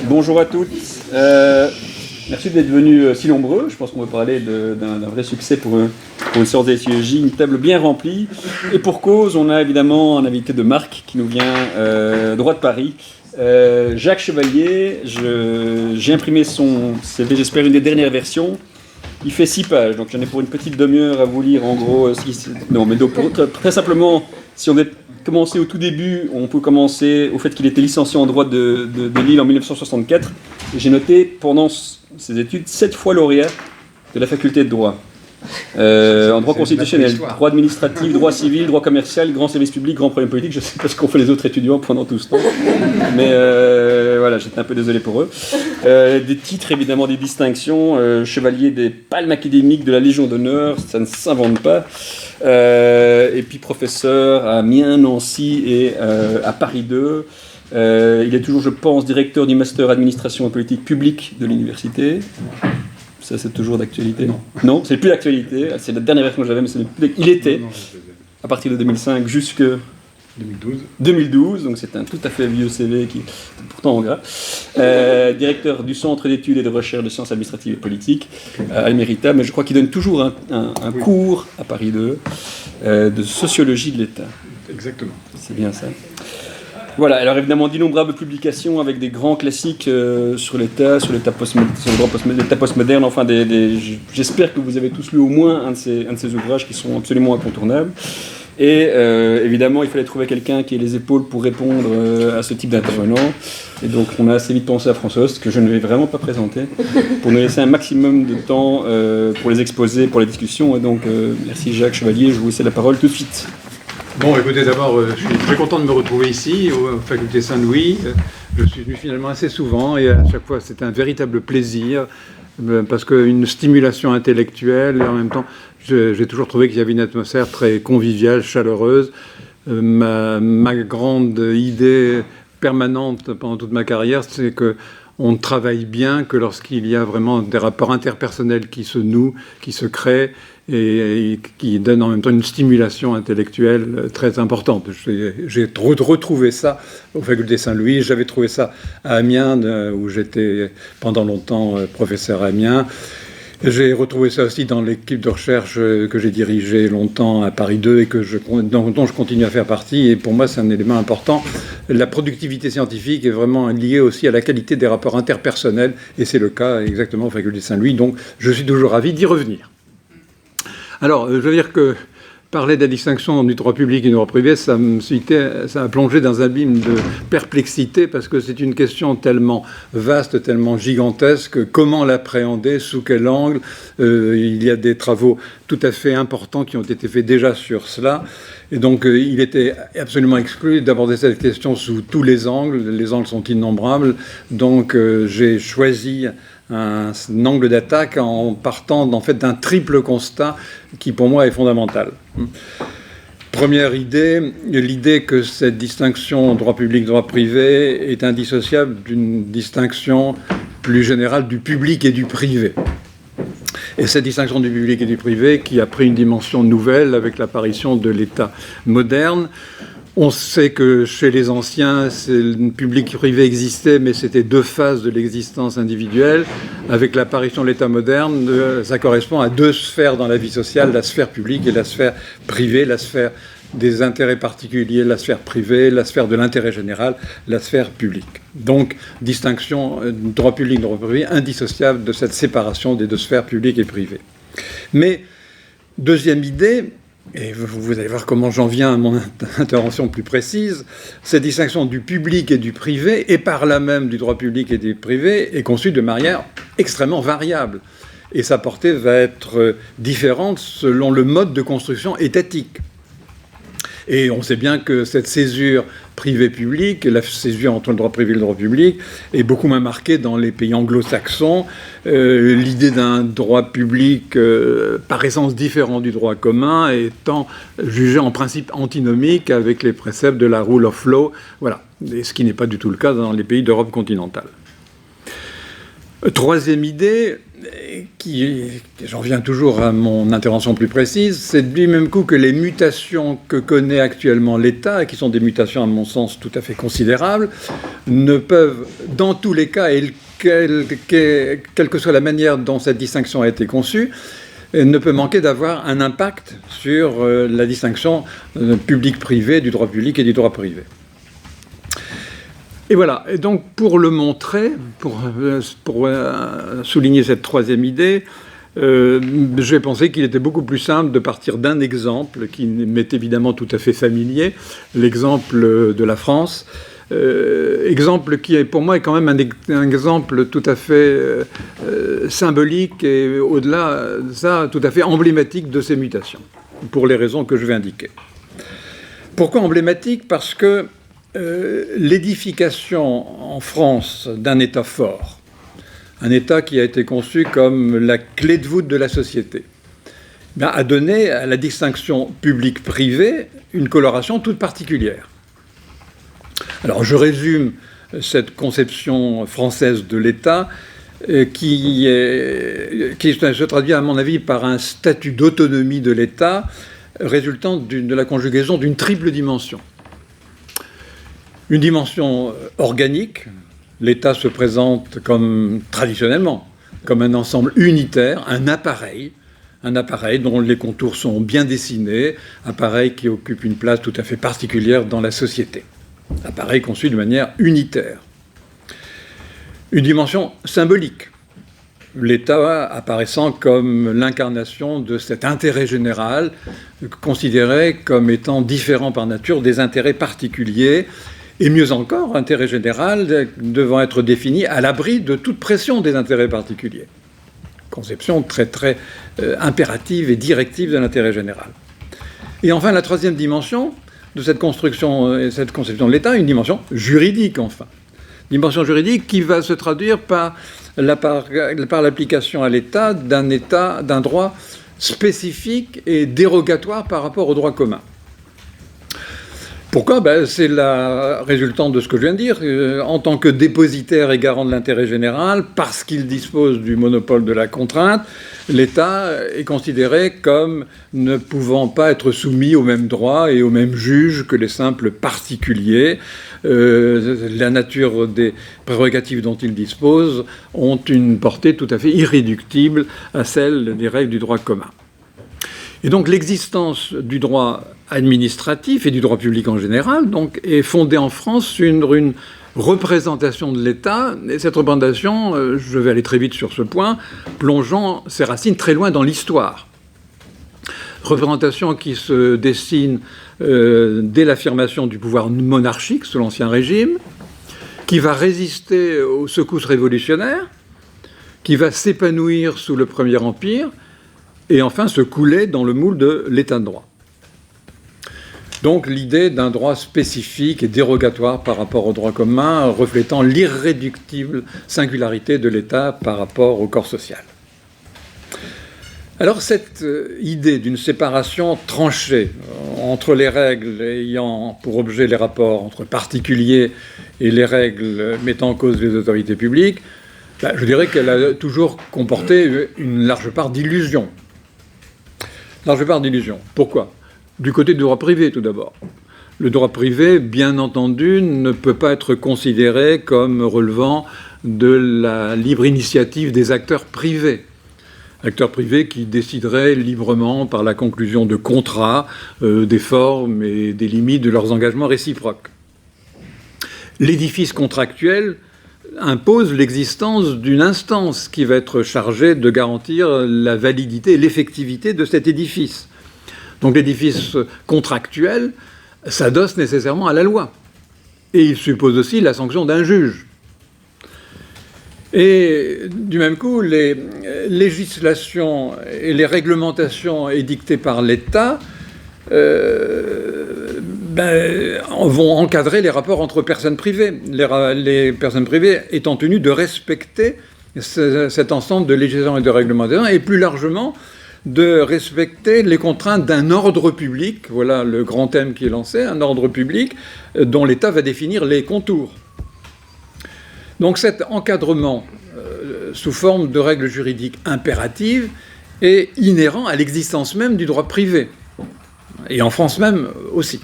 Bonjour à toutes. Merci d'être venus si nombreux. Je pense qu'on va parler d'un vrai succès pour une sorte d'SIEJ, une table bien remplie. Et pour cause, on a évidemment un invité de marque qui nous vient droit de Paris. Jacques Chevalier, j'ai imprimé son CV, j'espère une des dernières versions. Il fait 6 pages, donc j'en ai pour une petite demi-heure à vous lire en gros. Non, mais donc très simplement, si on veut commencer au tout début, on peut commencer au fait qu'il était licencié en droit de Lille en 1964. Et j'ai noté pendant ses études 7 fois lauréat de la faculté de droit. En droit constitutionnel, droit administratif, droit civil, droit commercial, grand service public, grand problème politique. Je ne sais pas ce qu'ont fait les autres étudiants pendant tout ce temps, mais voilà, j'étais un peu désolé pour eux. Des titres, évidemment, des distinctions, chevalier des palmes académiques de la Légion d'honneur, ça ne s'invente pas. Et puis professeur à Amiens, Nancy et à Paris 2. Il est toujours, je pense, directeur du master administration et politique publique de l'université. Ça, c'est toujours d'actualité. Non, c'est plus d'actualité. C'est la dernière version que j'avais, mais c'est plus il était, à partir de 2005 jusque 2012, donc c'est un tout à fait vieux CV qui est pourtant en gras. Directeur du Centre d'études et de recherche de sciences administratives et politiques à Almerita, mais je crois qu'il donne toujours un cours à Paris 2 de sociologie de l'État. Exactement. C'est bien ça. Voilà, alors évidemment d'innombrables publications avec des grands classiques sur l'État, sur le droit postmoderne, enfin j'espère que vous avez tous lu au moins un de ces ouvrages qui sont absolument incontournables. Et évidemment, il fallait trouver quelqu'un qui ait les épaules pour répondre à ce type d'intervenant. Et donc on a assez vite pensé à François Host, que je ne vais vraiment pas présenter, pour nous laisser un maximum de temps pour les exposer, pour les discussions. Et donc merci Jacques Chevalier, je vous laisse la parole tout de suite. Bon, écoutez, d'abord, je suis très content de me retrouver ici, aux facultés Saint-Louis. Je suis venu finalement assez souvent, et à chaque fois, c'est un véritable plaisir, parce qu'une stimulation intellectuelle, et en même temps, j'ai toujours trouvé qu'il y avait une atmosphère très conviviale, chaleureuse. Ma grande idée permanente pendant toute ma carrière, c'est qu'on ne travaille bien que lorsqu'il y a vraiment des rapports interpersonnels qui se nouent, qui se créent, et qui donne en même temps une stimulation intellectuelle très importante. J'ai retrouvé ça aux facultés Saint-Louis, j'avais trouvé ça à Amiens, où j'étais pendant longtemps professeur à Amiens. J'ai retrouvé ça aussi dans l'équipe de recherche que j'ai dirigée longtemps à Paris 2 et dont je continue à faire partie. Et pour moi, c'est un élément important. La productivité scientifique est vraiment liée aussi à la qualité des rapports interpersonnels, et c'est le cas exactement aux facultés Saint-Louis. Donc, je suis toujours ravi d'y revenir. Alors, je veux dire que parler de la distinction du droit public et du droit privé, ça a plongé dans un abîme de perplexité, parce que c'est une question tellement vaste, tellement gigantesque. Comment l'appréhender, sous quel angle? Il y a des travaux tout à fait importants qui ont été faits déjà sur cela. Et donc, il était absolument exclu d'aborder cette question sous tous les angles. Les angles sont innombrables. Donc, j'ai choisi un angle d'attaque en partant en fait d'un triple constat qui pour moi est fondamental. Première idée, l'idée que cette distinction droit public, droit privé est indissociable d'une distinction plus générale du public et du privé. Et cette distinction du public et du privé qui a pris une dimension nouvelle avec l'apparition de l'État moderne. On sait que chez les anciens, le public et privé existait, mais c'était 2 phases de l'existence individuelle. Avec l'apparition de l'État moderne, ça correspond à 2 sphères dans la vie sociale, la sphère publique et la sphère privée, la sphère des intérêts particuliers, la sphère privée, la sphère de l'intérêt général, la sphère publique. Donc, distinction droit public, droit privé, indissociable de cette séparation des 2 sphères publiques et privées. Mais, deuxième idée, et vous allez voir comment j'en viens à mon intervention plus précise, cette distinction du public et du privé, et par là même du droit public et du privé, est conçue de manière extrêmement variable. Et sa portée va être différente selon le mode de construction étatique. Et on sait bien que cette césure privé-public, la césure entre le droit privé et le droit public, est beaucoup moins marquée dans les pays anglo-saxons. L'idée d'un droit public par essence différent du droit commun étant jugée en principe antinomique avec les préceptes de la rule of law, voilà. Et ce qui n'est pas du tout le cas dans les pays d'Europe continentale. Troisième idée, j'en reviens toujours à mon intervention plus précise, c'est du même coup que les mutations que connaît actuellement l'État, et qui sont des mutations à mon sens tout à fait considérables, ne peuvent, dans tous les cas, et quelle que soit la manière dont cette distinction a été conçue, ne peut manquer d'avoir un impact sur la distinction public-privé, du droit public et du droit privé. Et voilà, et donc pour le montrer, pour souligner cette troisième idée, j'ai pensé qu'il était beaucoup plus simple de partir d'un exemple qui m'est évidemment tout à fait familier, l'exemple de la France, exemple qui est pour moi est quand même un exemple tout à fait symbolique et au-delà de ça, tout à fait emblématique de ces mutations, pour les raisons que je vais indiquer. Pourquoi emblématique ? Parce que l'édification en France d'un État fort, un État qui a été conçu comme la clé de voûte de la société, a donné à la distinction publique-privée une coloration toute particulière. Alors je résume cette conception française de l'État qui se traduit à mon avis par un statut d'autonomie de l'État résultant de la conjugaison d'une triple dimension. Une dimension organique, l'État se présente traditionnellement comme un ensemble unitaire, un appareil dont les contours sont bien dessinés, appareil qui occupe une place tout à fait particulière dans la société, appareil conçu de manière unitaire. Une dimension symbolique, l'État apparaissant comme l'incarnation de cet intérêt général, considéré comme étant différent par nature des intérêts particuliers, et mieux encore, intérêt général devant être défini à l'abri de toute pression des intérêts particuliers. Conception très très impérative et directive de l'intérêt général. Et enfin, la troisième dimension de cette construction et cette conception de l'État, une dimension juridique enfin. Dimension juridique qui va se traduire par l'application à l'État d'un droit spécifique et dérogatoire par rapport au droit commun. Pourquoi ? C'est la résultante de ce que je viens de dire. En tant que dépositaire et garant de l'intérêt général, parce qu'il dispose du monopole de la contrainte, l'État est considéré comme ne pouvant pas être soumis aux mêmes droits et aux mêmes juges que les simples particuliers. La nature des prérogatives dont il dispose ont une portée tout à fait irréductible à celle des règles du droit commun. Et donc l'existence du droit administratif et du droit public en général donc, est fondée en France sur une représentation de l'État, et cette représentation, je vais aller très vite sur ce point, plongeant ses racines très loin dans l'histoire. Représentation qui se dessine dès l'affirmation du pouvoir monarchique sous l'Ancien Régime, qui va résister aux secousses révolutionnaires, qui va s'épanouir sous le Premier Empire, et enfin se couler dans le moule de l'État de droit. Donc l'idée d'un droit spécifique et dérogatoire par rapport au droit commun, reflétant l'irréductible singularité de l'État par rapport au corps social. Alors cette idée d'une séparation tranchée entre les règles ayant pour objet les rapports entre particuliers et les règles mettant en cause les autorités publiques, je dirais qu'elle a toujours comporté une large part d'illusion. Large part d'illusion. Pourquoi ? Du côté du droit privé, tout d'abord. Le droit privé, bien entendu, ne peut pas être considéré comme relevant de la libre initiative des acteurs privés. Acteurs privés qui décideraient librement, par la conclusion de contrats, des formes et des limites de leurs engagements réciproques. L'édifice contractuel impose l'existence d'une instance qui va être chargée de garantir la validité et l'effectivité de cet édifice. Donc l'édifice contractuel s'adosse nécessairement à la loi. Et il suppose aussi la sanction d'un juge. Et du même coup, les législations et les réglementations édictées par l'État vont encadrer les rapports entre personnes privées. Les personnes privées étant tenues de respecter cet ensemble de législations et de réglementations, et plus largement de respecter les contraintes d'un ordre public, voilà le grand thème qui est lancé, un ordre public dont l'État va définir les contours. Donc cet encadrement sous forme de règles juridiques impératives et inhérents à l'existence même du droit privé, et en France même aussi.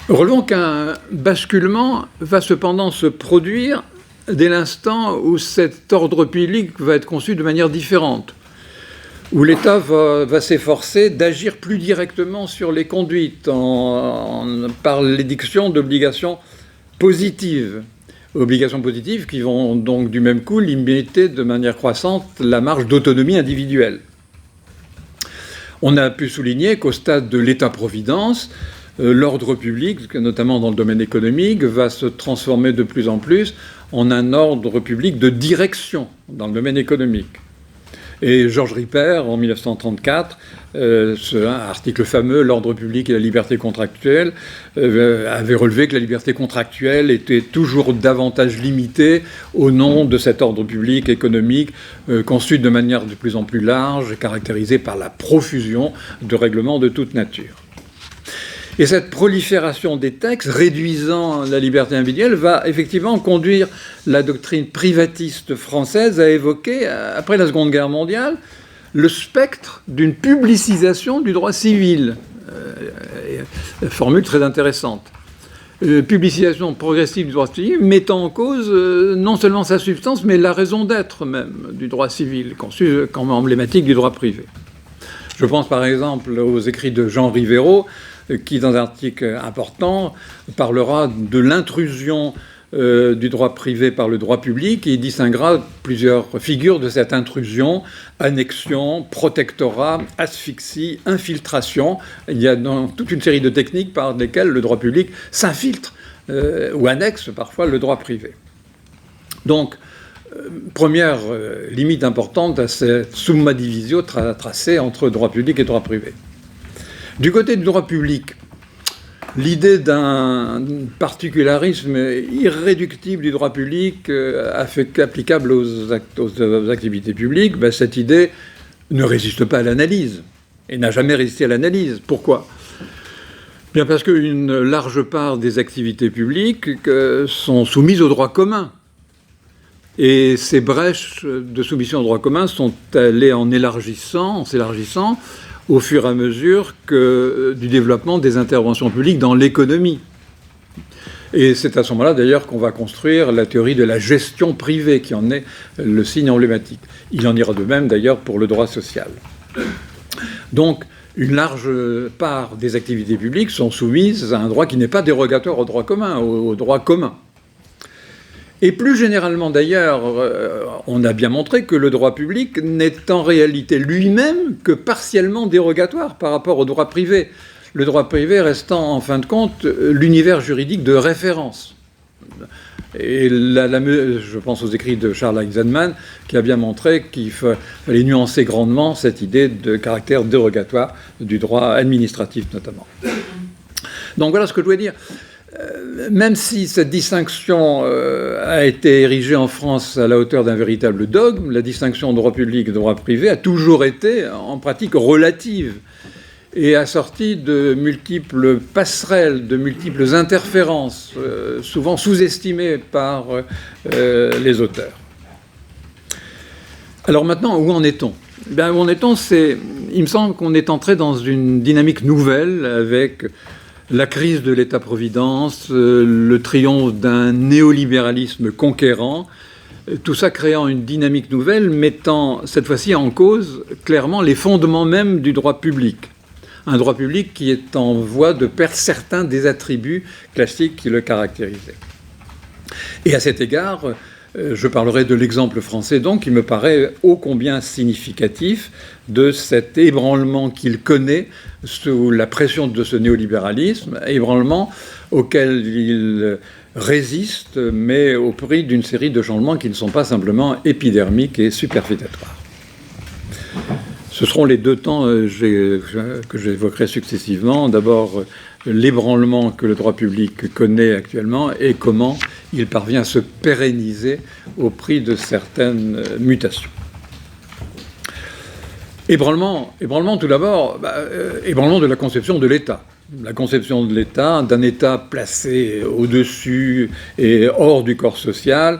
Relevons qu'un basculement va cependant se produire dès l'instant où cet ordre public va être conçu de manière différente, où l'État va s'efforcer d'agir plus directement sur les conduites par l'édiction d'obligations positives. Obligations positives qui vont donc du même coup limiter de manière croissante la marge d'autonomie individuelle. On a pu souligner qu'au stade de l'État-providence, l'ordre public, notamment dans le domaine économique, va se transformer de plus en plus en un ordre public de direction dans le domaine économique. Et Georges Ripert, en 1934, ce article fameux, l'ordre public et la liberté contractuelle, avait relevé que la liberté contractuelle était toujours davantage limitée au nom de cet ordre public économique conçu de manière de plus en plus large et caractérisé par la profusion de règlements de toute nature. Et cette prolifération des textes réduisant la liberté individuelle va effectivement conduire la doctrine privatiste française à évoquer, après la Seconde Guerre mondiale, le spectre d'une publicisation du droit civil. Formule très intéressante. Publicisation progressive du droit civil mettant en cause non seulement sa substance, mais la raison d'être même du droit civil, conçu comme emblématique du droit privé. Je pense par exemple aux écrits de Jean Rivero, qui, dans un article important, parlera de l'intrusion du droit privé par le droit public, et il distinguera plusieurs figures de cette intrusion: annexion, protectorat, asphyxie, infiltration. Il y a toute une série de techniques par lesquelles le droit public s'infiltre ou annexe parfois le droit privé. Donc, première limite importante à cette summa divisio tracée entre droit public et droit privé. Du côté du droit public, l'idée d'un particularisme irréductible du droit public applicable aux activités publiques, cette idée ne résiste pas à l'analyse, et n'a jamais résisté à l'analyse. Pourquoi ? Bien parce qu'une large part des activités publiques sont soumises au droit commun. Et ces brèches de soumission au droit commun sont allées en s'élargissant, au fur et à mesure du développement des interventions publiques dans l'économie. Et c'est à ce moment-là, d'ailleurs, qu'on va construire la théorie de la gestion privée, qui en est le signe emblématique. Il en ira de même, d'ailleurs, pour le droit social. Donc, une large part des activités publiques sont soumises à un droit qui n'est pas dérogatoire au droit commun, au droit commun. Et plus généralement d'ailleurs, on a bien montré que le droit public n'est en réalité lui-même que partiellement dérogatoire par rapport au droit privé. Le droit privé restant en fin de compte l'univers juridique de référence. Et je pense aux écrits de Charles Eisenman, qui a bien montré qu'il fallait nuancer grandement cette idée de caractère dérogatoire du droit administratif notamment. Donc voilà ce que je voulais dire. Même si cette distinction a été érigée en France à la hauteur d'un véritable dogme, la distinction droit public et droit privé a toujours été en pratique relative et assortie de multiples passerelles, de multiples interférences, souvent sous-estimées par les auteurs. Alors maintenant, où en est-on ? Où en est-on, il me semble qu'on est entré dans une dynamique nouvelle avec la crise de l'État-providence, le triomphe d'un néolibéralisme conquérant, tout ça créant une dynamique nouvelle, mettant cette fois-ci en cause clairement les fondements même du droit public. Un droit public qui est en voie de perdre certains des attributs classiques qui le caractérisaient. Et à cet égard, je parlerai de l'exemple français, donc, qui me paraît ô combien significatif de cet ébranlement qu'il connaît sous la pression de ce néolibéralisme, ébranlement auquel il résiste, mais au prix d'une série de changements qui ne sont pas simplement épidermiques et superfétatoires. Ce seront les deux temps que j'évoquerai successivement. D'abord, l'ébranlement que le droit public connaît actuellement et comment il parvient à se pérenniser au prix de certaines mutations. Ébranlement tout d'abord, ébranlement de la conception de l'État. La conception de l'État, d'un État placé au-dessus et hors du corps social,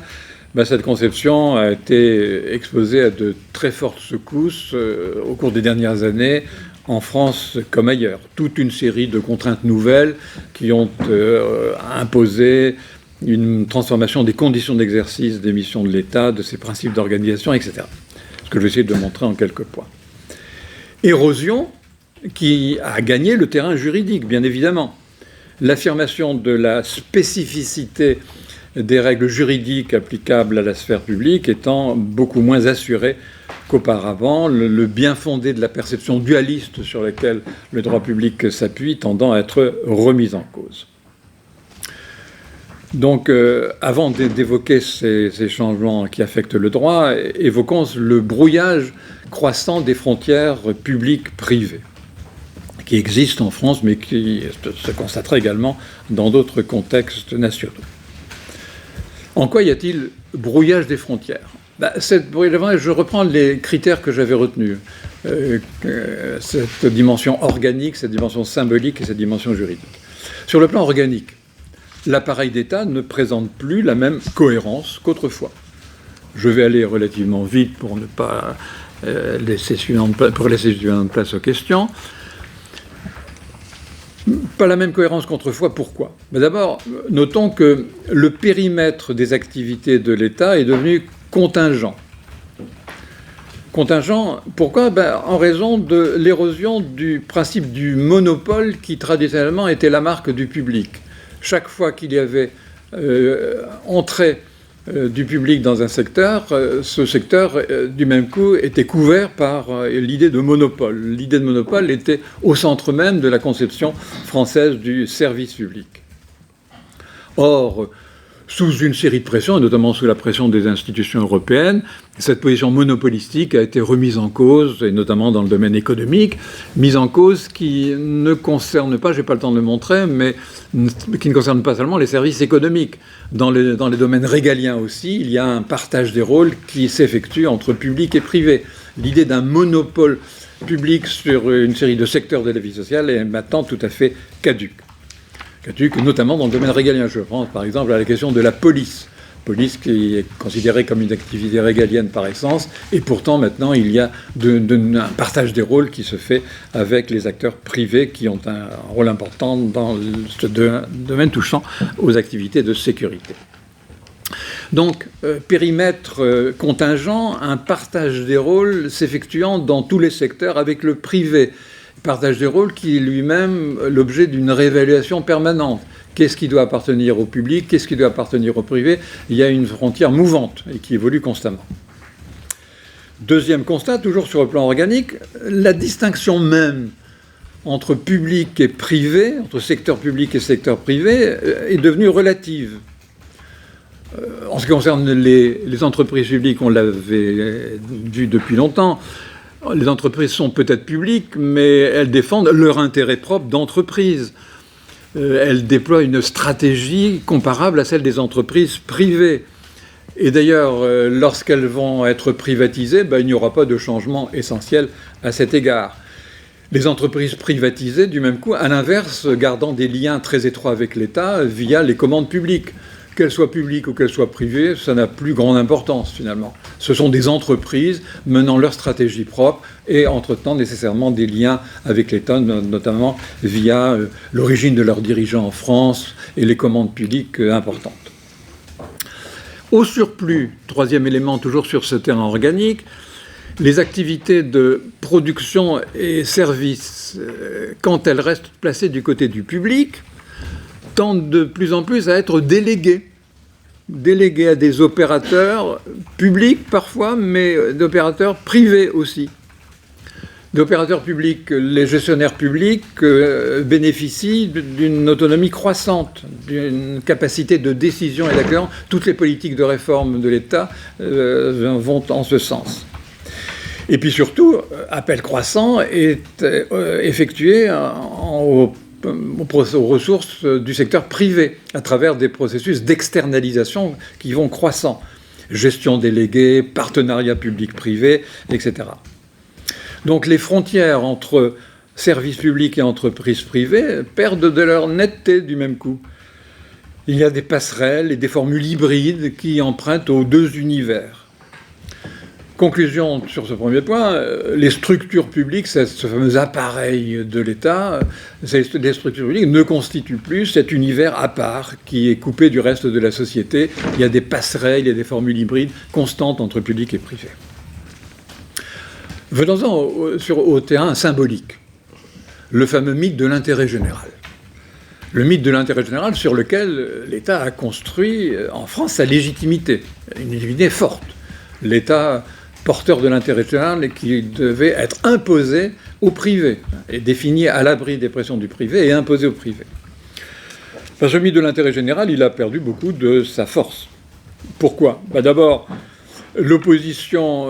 cette conception a été exposée à de très fortes secousses au cours des dernières années, en France comme ailleurs. Toute une série de contraintes nouvelles qui ont imposé une transformation des conditions d'exercice des missions de l'État, de ses principes d'organisation, etc. Ce que je vais essayer de montrer en quelques points. Érosion qui a gagné le terrain juridique, bien évidemment. L'affirmation de la spécificité des règles juridiques applicables à la sphère publique étant beaucoup moins assurée qu'auparavant, le bien fondé de la perception dualiste sur laquelle le droit public s'appuie tendant à être remis en cause. Donc, avant d'évoquer ces changements qui affectent le droit, évoquons le brouillage croissant des frontières publiques-privées, qui existent en France, mais qui se constatera également dans d'autres contextes nationaux. En quoi y a-t-il brouillage des frontières ? Je reprends les critères que j'avais retenus. Cette dimension organique, cette dimension symbolique et cette dimension juridique. Sur le plan organique, l'appareil d'État ne présente plus la même cohérence qu'autrefois. Je vais aller relativement vite pour ne pas laisser suffisamment de place aux questions. Pas la même cohérence qu'autrefois, pourquoi ? D'abord, notons que le périmètre des activités de l'État est devenu contingent. Contingent, pourquoi ? En raison de l'érosion du principe du monopole qui traditionnellement était la marque du public. Chaque fois qu'il y avait entrée du public dans un secteur, ce secteur, du même coup, était couvert par l'idée de monopole. L'idée de monopole était au centre même de la conception française du service public. Or, sous une série de pressions, et notamment sous la pression des institutions européennes, cette position monopolistique a été remise en cause, et notamment dans le domaine économique, mise en cause qui ne concerne pas, je n'ai pas le temps de le montrer, mais qui ne concerne pas seulement les services économiques. Dans les domaines régaliens aussi, il y a un partage des rôles qui s'effectue entre public et privé. L'idée d'un monopole public sur une série de secteurs de la vie sociale est maintenant tout à fait caduque, notamment dans le domaine régalien. Je pense par exemple à la question de la police qui est considérée comme une activité régalienne par essence, et pourtant maintenant il y a un partage des rôles qui se fait avec les acteurs privés qui ont un rôle important dans ce domaine touchant aux activités de sécurité. Donc, périmètre contingent, un partage des rôles s'effectuant dans tous les secteurs avec le privé. Partage des rôles qui est lui-même l'objet d'une réévaluation permanente. Qu'est-ce qui doit appartenir au public ? Qu'est-ce qui doit appartenir au privé ? Il y a une frontière mouvante et qui évolue constamment. Deuxième constat, toujours sur le plan organique, la distinction même entre public et privé, entre secteur public et secteur privé, est devenue relative. En ce qui concerne les entreprises publiques, on l'avait vu depuis longtemps. Les entreprises sont peut-être publiques, mais elles défendent leur intérêt propre d'entreprise. Elles déploient une stratégie comparable à celle des entreprises privées. Et d'ailleurs, lorsqu'elles vont être privatisées, il n'y aura pas de changement essentiel à cet égard. Les entreprises privatisées, du même coup, à l'inverse, gardant des liens très étroits avec l'État via les commandes publiques. Qu'elles soient publiques ou qu'elles soient privées, ça n'a plus grande importance finalement. Ce sont des entreprises menant leur stratégie propre et entretenant nécessairement des liens avec l'État, notamment via l'origine de leurs dirigeants en France et les commandes publiques importantes. Au surplus, troisième élément toujours sur ce terrain organique, les activités de production et services, quand elles restent placées du côté du public, tendent de plus en plus à être délégués à des opérateurs publics parfois, mais d'opérateurs privés aussi. D'opérateurs publics, les gestionnaires publics bénéficient d'une autonomie croissante, d'une capacité de décision et d'action. Toutes les politiques de réforme de l'État vont en ce sens. Et puis surtout, appel croissant est effectué aux ressources du secteur privé à travers des processus d'externalisation qui vont croissant. Gestion déléguée, partenariat public-privé, etc. Donc les frontières entre services publics et entreprises privées perdent de leur netteté du même coup. il y a des passerelles et des formules hybrides qui empruntent aux deux univers. Conclusion sur ce premier point, les structures publiques, ce fameux appareil de l'État, les structures publiques ne constituent plus cet univers à part qui est coupé du reste de la société. Il y a des passerelles, il y a des formules hybrides constantes entre public et privé. Venons-en au terrain symbolique, le fameux mythe de l'intérêt général. Le mythe de l'intérêt général sur lequel l'État a construit en France sa légitimité, une légitimité forte. L'État porteur de l'intérêt général et qui devait être imposé au privé, et défini à l'abri des pressions du privé et imposé au privé. Parce que le mythe de l'intérêt général, il a perdu beaucoup de sa force. Pourquoi ? D'abord, l'opposition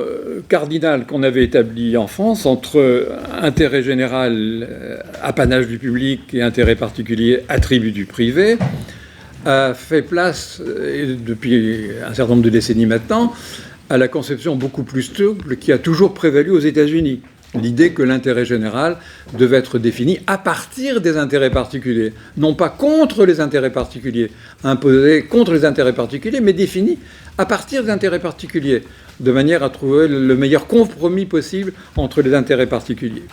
cardinale qu'on avait établie en France entre intérêt général, apanage du public, et intérêt particulier, attribut du privé, a fait place, depuis un certain nombre de décennies maintenant, à la conception beaucoup plus souple qui a toujours prévalu aux États-Unis. L'idée que l'intérêt général devait être défini à partir des intérêts particuliers, non pas contre les intérêts particuliers, imposé contre les intérêts particuliers, mais défini à partir des intérêts particuliers, de manière à trouver le meilleur compromis possible entre les intérêts particuliers.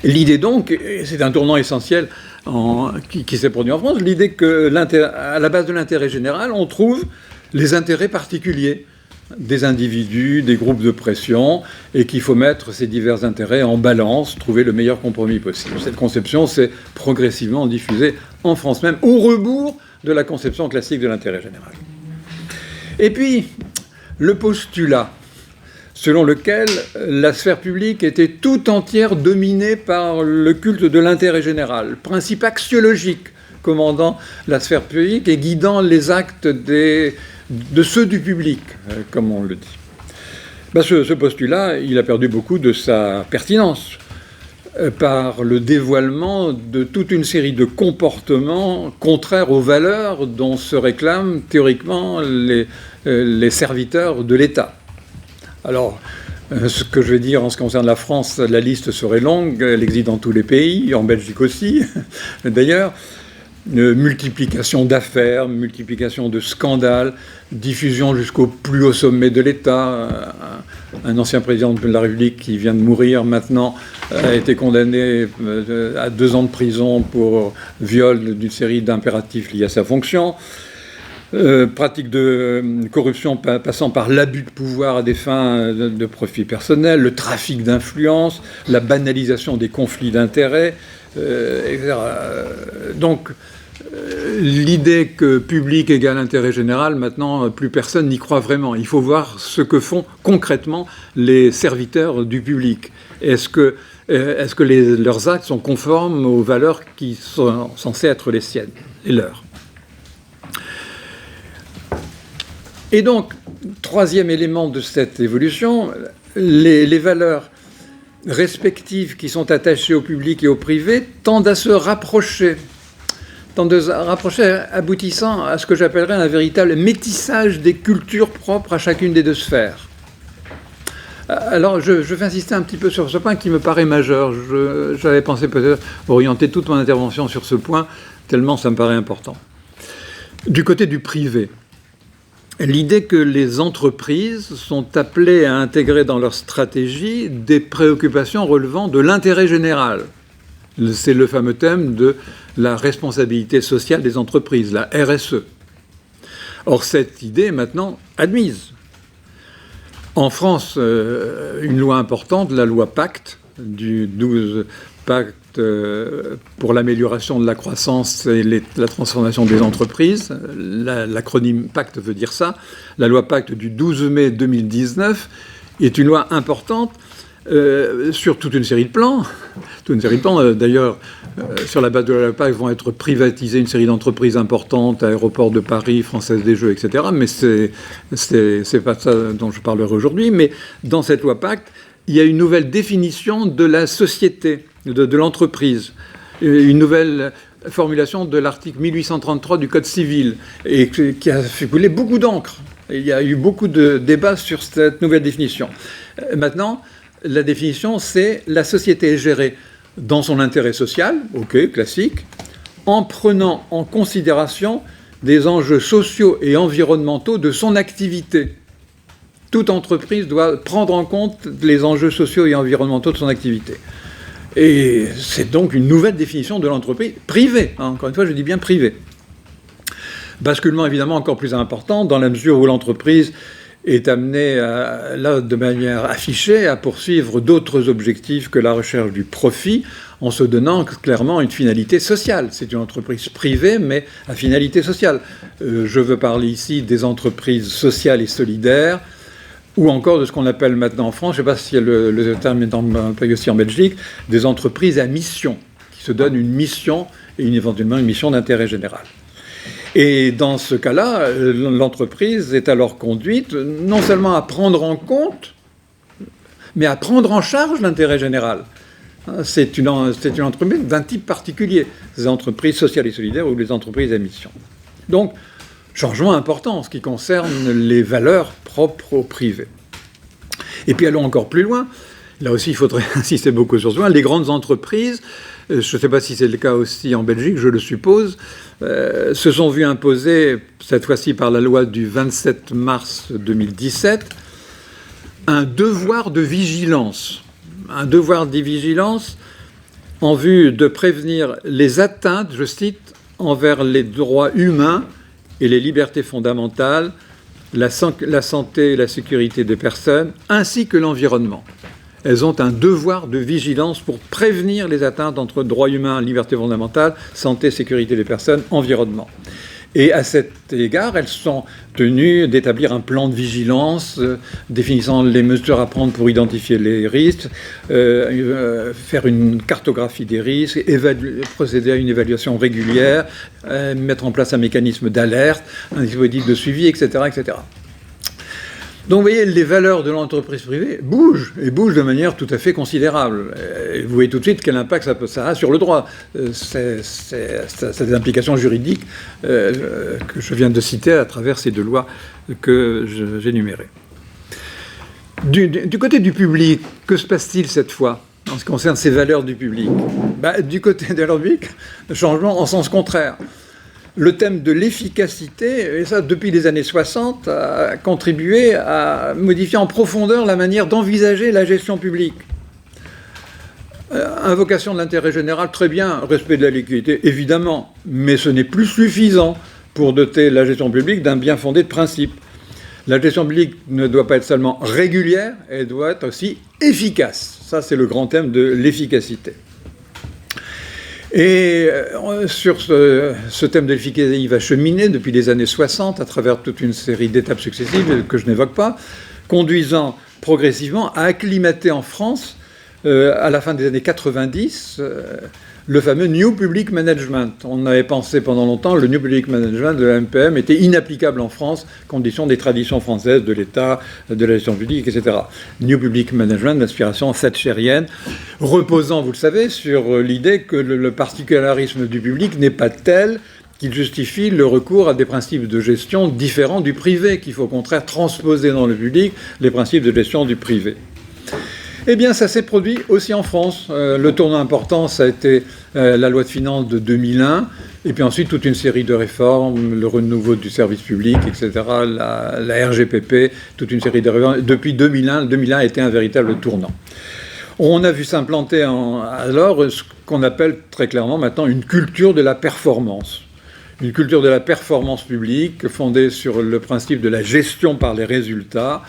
L'idée donc, et c'est un tournant essentiel qui s'est produit en France, l'idée qu'à la base de l'intérêt général, on trouve les intérêts particuliers des individus, des groupes de pression, et qu'il faut mettre ces divers intérêts en balance, trouver le meilleur compromis possible. Cette conception s'est progressivement diffusée en France même, au rebours de la conception classique de l'intérêt général. Et puis, le postulat selon lequel la sphère publique était tout entière dominée par le culte de l'intérêt général, principe axiologique commandant la sphère publique et guidant les actes de ceux du public, comme on le dit. Ce postulat, il a perdu beaucoup de sa pertinence par le dévoilement de toute une série de comportements contraires aux valeurs dont se réclament théoriquement les serviteurs de l'État. Alors, ce que je vais dire en ce qui concerne la France, la liste serait longue, elle existe dans tous les pays, en Belgique aussi, d'ailleurs. Multiplication d'affaires, multiplication de scandales, diffusion jusqu'au plus haut sommet de l'État. Un ancien président de la République qui vient de mourir maintenant a été condamné à 2 ans de prison pour viol d'une série d'impératifs liés à sa fonction. Pratique de corruption passant par l'abus de pouvoir à des fins de profit personnel, le trafic d'influence, la banalisation des conflits d'intérêts, etc. Donc, l'idée que public égale intérêt général, maintenant, plus personne n'y croit vraiment. Il faut voir ce que font concrètement les serviteurs du public. Est-ce que leurs actes sont conformes aux valeurs qui sont censées être les siennes, les leurs ? Et donc, troisième élément de cette évolution, les valeurs respectives qui sont attachées au public et au privé tendent à se rapprocher, aboutissant à ce que j'appellerais un véritable métissage des cultures propres à chacune des deux sphères. Alors, je vais insister un petit peu sur ce point qui me paraît majeur. J'avais pensé peut-être orienter toute mon intervention sur ce point, tellement ça me paraît important. Du côté du privé, l'idée que les entreprises sont appelées à intégrer dans leur stratégie des préoccupations relevant de l'intérêt général. C'est le fameux thème de la responsabilité sociale des entreprises, la RSE. Or, cette idée est maintenant admise. En France, une loi importante, la loi Pacte, du 12 Pacte pour l'amélioration de la croissance et la transformation des entreprises, l'acronyme Pacte veut dire ça, la loi Pacte du 12 mai 2019 est une loi importante sur toute une série de plans. D'ailleurs, sur la base de la loi Pacte vont être privatisées une série d'entreprises importantes, Aéroports de Paris, Française des Jeux, etc. Mais c'est pas ça dont je parlerai aujourd'hui. Mais dans cette loi Pacte, il y a une nouvelle définition de la société, de l'entreprise, une nouvelle formulation de l'article 1833 du Code civil, et qui a fait couler beaucoup d'encre. Il y a eu beaucoup de débats sur cette nouvelle définition. Maintenant, la définition, c'est la société est gérée dans son intérêt social, ok, classique, en prenant en considération des enjeux sociaux et environnementaux de son activité. Toute entreprise doit prendre en compte les enjeux sociaux et environnementaux de son activité. Et c'est donc une nouvelle définition de l'entreprise privée. Encore une fois, je dis bien privée. Basculement évidemment encore plus important dans la mesure où l'entreprise est amenée, là, de manière affichée, à poursuivre d'autres objectifs que la recherche du profit, en se donnant clairement une finalité sociale. C'est une entreprise privée, mais à finalité sociale. Je veux parler ici des entreprises sociales et solidaires, ou encore de ce qu'on appelle maintenant en France, je ne sais pas si le terme est employé aussi en Belgique, des entreprises à mission, qui se donnent une mission, et éventuellement une mission d'intérêt général. Et dans ce cas-là, l'entreprise est alors conduite non seulement à prendre en compte, mais à prendre en charge l'intérêt général. C'est une entreprise d'un type particulier, les entreprises sociales et solidaires ou les entreprises à mission. Donc, changement important en ce qui concerne les valeurs propres au privé. Et puis allons encore plus loin. Là aussi, il faudrait insister beaucoup sur ce point. Les grandes entreprises, je ne sais pas si c'est le cas aussi en Belgique, je le suppose, se sont vues imposer, cette fois-ci par la loi du 27 mars 2017, un devoir de vigilance. Un devoir de vigilance en vue de prévenir les atteintes, je cite, envers les droits humains et les libertés fondamentales, la santé et la sécurité des personnes, ainsi que l'environnement. Elles ont un devoir de vigilance pour prévenir les atteintes entre droits humains, libertés fondamentales, santé, sécurité des personnes, environnement. Et à cet égard, elles sont tenues d'établir un plan de vigilance définissant les mesures à prendre pour identifier les risques, faire une cartographie des risques, procéder à une évaluation régulière, mettre en place un mécanisme d'alerte, un dispositif de suivi, etc., etc. Donc vous voyez, les valeurs de l'entreprise privée bougent, et bougent de manière tout à fait considérable. Et vous voyez tout de suite quel impact ça a sur le droit. C'est des implications juridiques que je viens de citer à travers ces deux lois que j'énumérais. Du côté du public, que se passe-t-il cette fois en ce qui concerne ces valeurs du public? Du côté des valeurs du public, changement en sens contraire. Le thème de l'efficacité, et ça depuis les années 60, a contribué à modifier en profondeur la manière d'envisager la gestion publique. Invocation de l'intérêt général, très bien, respect de la liquidité, évidemment, mais ce n'est plus suffisant pour doter la gestion publique d'un bien fondé de principes. La gestion publique ne doit pas être seulement régulière, elle doit être aussi efficace. Ça, c'est le grand thème de l'efficacité. Et sur ce thème de l'efficacité, il va cheminer depuis les années 60 à travers toute une série d'étapes successives que je n'évoque pas, conduisant progressivement à acclimater en France, à la fin des années 90, le fameux New Public Management. On avait pensé pendant longtemps le New Public Management de la NPM était inapplicable en France, condition des traditions françaises, de l'État, de la gestion publique, etc. New Public Management, d'inspiration thatchérienne, reposant, vous le savez, sur l'idée que le particularisme du public n'est pas tel qu'il justifie le recours à des principes de gestion différents du privé, qu'il faut au contraire transposer dans le public les principes de gestion du privé. Eh bien, ça s'est produit aussi en France. Le tournant important, ça a été la loi de finances de 2001, et puis ensuite toute une série de réformes, le renouveau du service public, etc., la RGPP, toute une série de réformes. Depuis 2001 a été un véritable tournant. On a vu s'implanter alors ce qu'on appelle très clairement maintenant une culture de la performance. Une culture de la performance publique fondée sur le principe de la gestion par les résultats.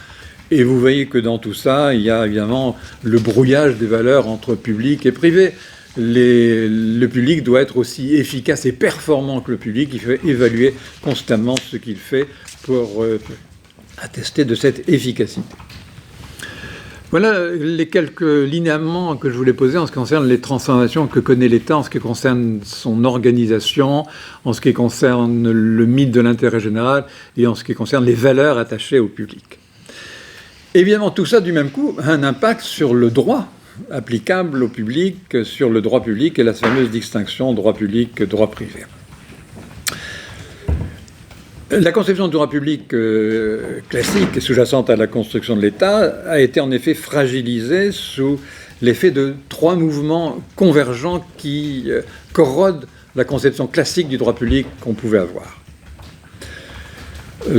Et vous voyez que dans tout ça, il y a évidemment le brouillage des valeurs entre public et privé. Le public doit être aussi efficace et performant que le public. Il faut évaluer constamment ce qu'il fait pour attester de cette efficacité. Voilà les quelques linéaments que je voulais poser en ce qui concerne les transformations que connaît l'État, en ce qui concerne son organisation, en ce qui concerne le mythe de l'intérêt général et en ce qui concerne les valeurs attachées au public. Évidemment, tout ça, du même coup, a un impact sur le droit applicable au public, sur le droit public et la fameuse distinction droit public, droit privé. La conception du droit public classique et sous-jacente à la construction de l'État a été en effet fragilisée sous l'effet de trois mouvements convergents qui corrodent la conception classique du droit public qu'on pouvait avoir.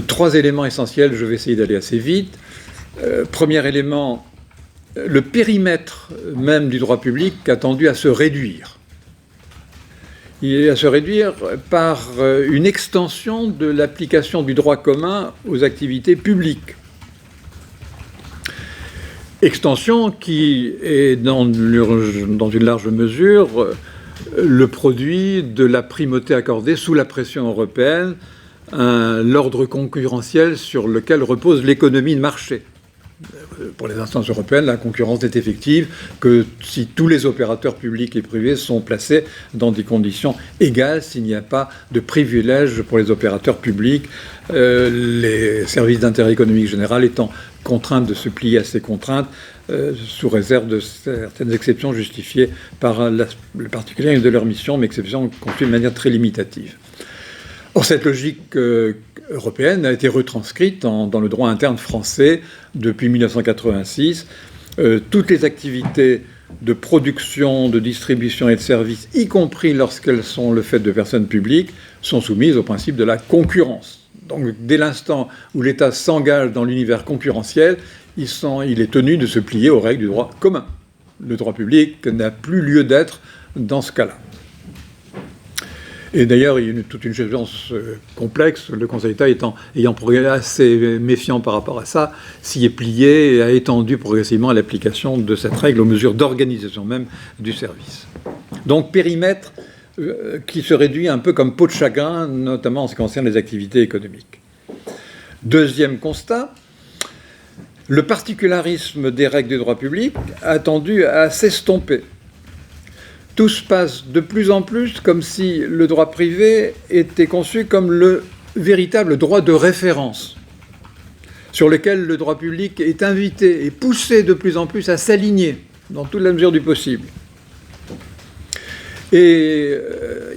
Trois éléments essentiels, je vais essayer d'aller assez vite. Premier élément, le périmètre même du droit public a tendu à se réduire. Il est à se réduire par une extension de l'application du droit commun aux activités publiques. Extension qui est dans une large mesure le produit de la primauté accordée sous la pression européenne à l'ordre concurrentiel sur lequel repose l'économie de marché. Pour les instances européennes, la concurrence n'est effective que si tous les opérateurs publics et privés sont placés dans des conditions égales, s'il n'y a pas de privilèges pour les opérateurs publics, les services d'intérêt économique général étant contraints de se plier à ces contraintes, sous réserve de certaines exceptions justifiées par le particulier de leur mission, mais exceptions conçues de manière très limitative. Or, cette logique européenne a été retranscrite dans le droit interne français depuis 1986. Toutes les activités de production, de distribution et de services, y compris lorsqu'elles sont le fait de personnes publiques, sont soumises au principe de la concurrence. Donc, dès l'instant où l'État s'engage dans l'univers concurrentiel, il est tenu de se plier aux règles du droit commun. Le droit public n'a plus lieu d'être dans ce cas-là. Et d'ailleurs, il y a toute une jurisprudence complexe, le Conseil d'État ayant progressé assez méfiant par rapport à ça, s'y est plié et a étendu progressivement l'application de cette règle aux mesures d'organisation même du service. Donc, périmètre qui se réduit un peu comme peau de chagrin, notamment en ce qui concerne les activités économiques. Deuxième constat, le particularisme des règles du droit public a tendu à s'estomper. Tout se passe de plus en plus comme si le droit privé était conçu comme le véritable droit de référence, sur lequel le droit public est invité et poussé de plus en plus à s'aligner dans toute la mesure du possible. Et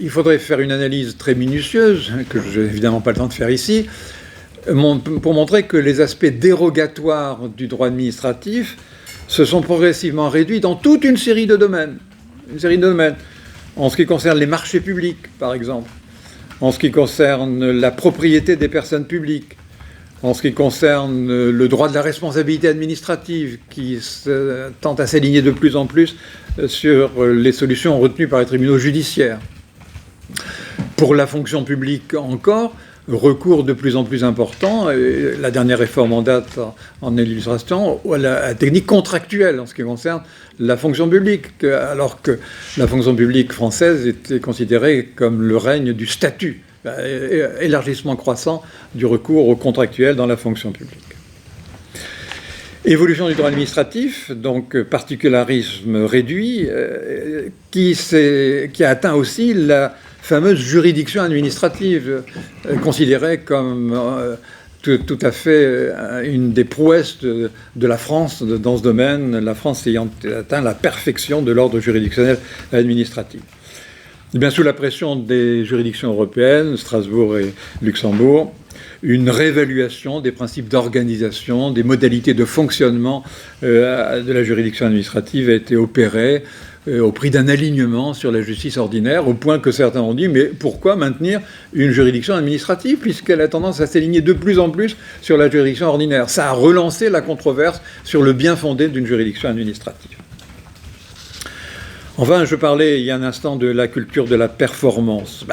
il faudrait faire une analyse très minutieuse, que je n'ai évidemment pas le temps de faire ici, pour montrer que les aspects dérogatoires du droit administratif se sont progressivement réduits dans toute une série de domaines. En ce qui concerne les marchés publics, par exemple, en ce qui concerne la propriété des personnes publiques, en ce qui concerne le droit de la responsabilité administrative, qui tente à s'aligner de plus en plus sur les solutions retenues par les tribunaux judiciaires. Pour la fonction publique encore, recours de plus en plus important, et la dernière réforme en date en illustration, à la technique contractuelle en ce qui concerne la fonction publique, alors que la fonction publique française était considérée comme le règne du statut, élargissement croissant du recours au contractuel dans la fonction publique. Évolution du droit administratif, donc particularisme réduit, qui a atteint aussi la fameuse juridiction administrative, considérée comme tout à fait une des prouesses de la France dans ce domaine, la France ayant atteint la perfection de l'ordre juridictionnel administratif. Et bien, sous la pression des juridictions européennes, Strasbourg et Luxembourg, une réévaluation des principes d'organisation, des modalités de fonctionnement de la juridiction administrative a été opérée au prix d'un alignement sur la justice ordinaire, au point que certains ont dit « mais pourquoi maintenir une juridiction administrative puisqu'elle a tendance à s'aligner de plus en plus sur la juridiction ordinaire ?» Ça a relancé la controverse sur le bien fondé d'une juridiction administrative. Enfin, je parlais il y a un instant de la culture de la performance.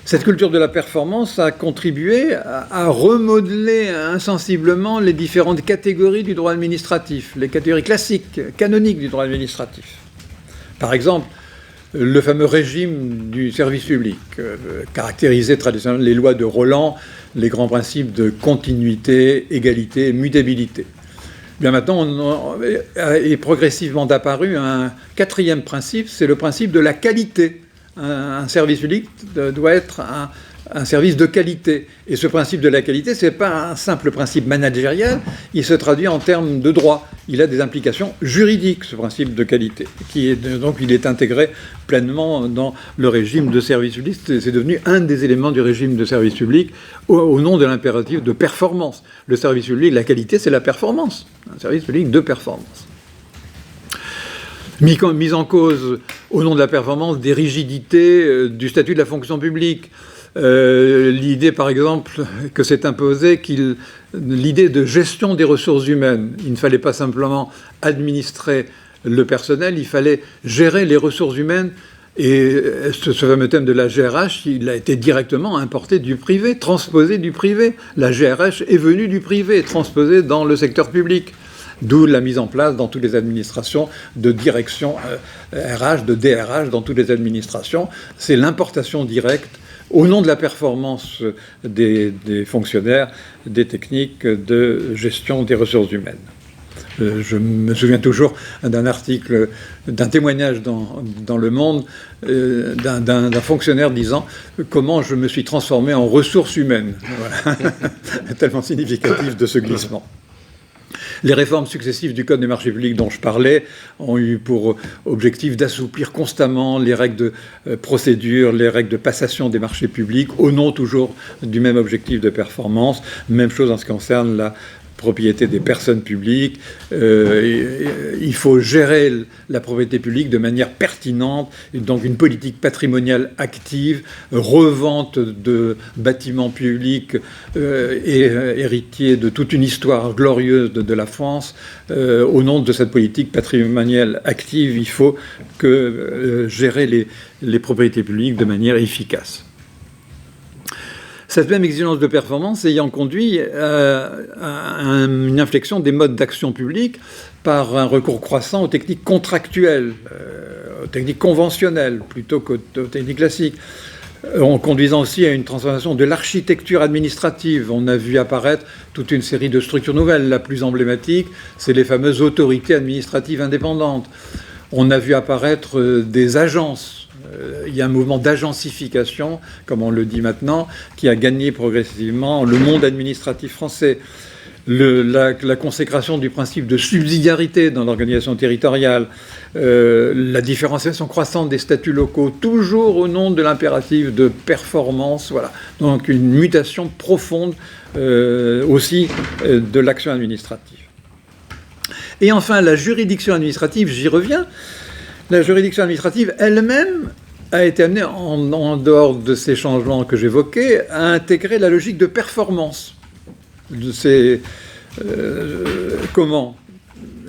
Cette culture de la performance a contribué à remodeler insensiblement les différentes catégories du droit administratif, les catégories classiques, canoniques du droit administratif. Par exemple, le fameux régime du service public, caractérisé traditionnellement les lois de Roland, les grands principes de continuité, égalité, mutabilité. Bien maintenant, est progressivement apparu un quatrième principe, c'est le principe de la qualité. Un service public doit être un service de qualité. Et ce principe de la qualité, ce n'est pas un simple principe managérial, il se traduit en termes de droit. Il a des implications juridiques, ce principe de qualité. Donc il est intégré pleinement dans le régime de service public. C'est devenu un des éléments du régime de service public au nom de l'impératif de performance. Le service public, la qualité, c'est la performance. Un service public de performance. Mise en cause, au nom de la performance, des rigidités du statut de la fonction publique, L'idée, par exemple, que s'est imposée, l'idée de gestion des ressources humaines. Il ne fallait pas simplement administrer le personnel, il fallait gérer les ressources humaines. Et ce fameux thème de la GRH, il a été directement importé du privé, transposé du privé. La GRH est venue du privé, transposée dans le secteur public. D'où la mise en place dans toutes les administrations de direction RH, de DRH dans toutes les administrations. C'est l'importation directe au nom de la performance des fonctionnaires, des techniques de gestion des ressources humaines. Je me souviens toujours d'un article, d'un témoignage dans Le Monde, d'un fonctionnaire disant « Comment je me suis transformé en ressources humaines ». Voilà. Tellement significatif de ce glissement. Les réformes successives du Code des marchés publics dont je parlais ont eu pour objectif d'assouplir constamment les règles de procédure, les règles de passation des marchés publics, au nom toujours du même objectif de performance. Même chose en ce qui concerne la propriété des personnes publiques. Il faut gérer la propriété publique de manière pertinente, donc une politique patrimoniale active, revente de bâtiments publics et héritiers de toute une histoire glorieuse de la France. Au nom de cette politique patrimoniale active, il faut gérer les propriétés publiques de manière efficace. Cette même exigence de performance ayant conduit à une inflexion des modes d'action publique par un recours croissant aux techniques contractuelles, aux techniques conventionnelles plutôt qu'aux techniques classiques, en conduisant aussi à une transformation de l'architecture administrative. On a vu apparaître toute une série de structures nouvelles. La plus emblématique, c'est les fameuses autorités administratives indépendantes. On a vu apparaître des agences. Il y a un mouvement d'agencification, comme on le dit maintenant, qui a gagné progressivement le monde administratif français. La consécration du principe de subsidiarité dans l'organisation territoriale, la différenciation croissante des statuts locaux, toujours au nom de l'impératif de performance. Voilà. Donc une mutation profonde aussi de l'action administrative. Et enfin, la juridiction administrative, j'y reviens. La juridiction administrative elle-même a été amenée, en dehors de ces changements que j'évoquais, à intégrer la logique de performance. Comment ?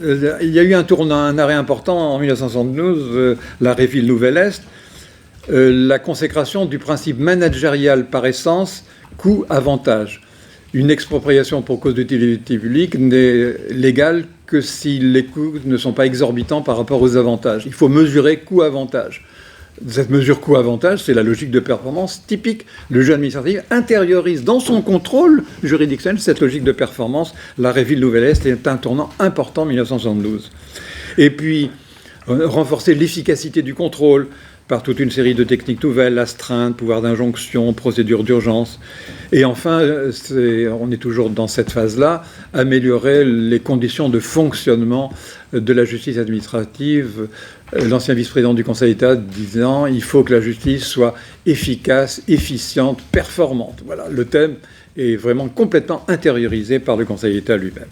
Il y a eu un arrêt important en 1972, l'arrêt Ville-Nouvelle-Est, la consécration du principe managérial par essence, coût-avantage. Une expropriation pour cause d'utilité publique n'est légale que si les coûts ne sont pas exorbitants par rapport aux avantages. Il faut mesurer coût-avantage. Cette mesure coût-avantage, c'est la logique de performance typique. Le juge administratif intériorise dans son contrôle juridictionnel cette logique de performance. L'arrêt Ville-Nouvelle-Est est un tournant important en 1972. Et puis, renforcer l'efficacité du contrôle par toute une série de techniques nouvelles, astreinte, pouvoir d'injonction, procédure d'urgence. Et enfin, on est toujours dans cette phase-là, améliorer les conditions de fonctionnement de la justice administrative. L'ancien vice-président du Conseil d'État disant « il faut que la justice soit efficace, efficiente, performante ». Voilà, le thème est vraiment complètement intériorisé par le Conseil d'État lui-même.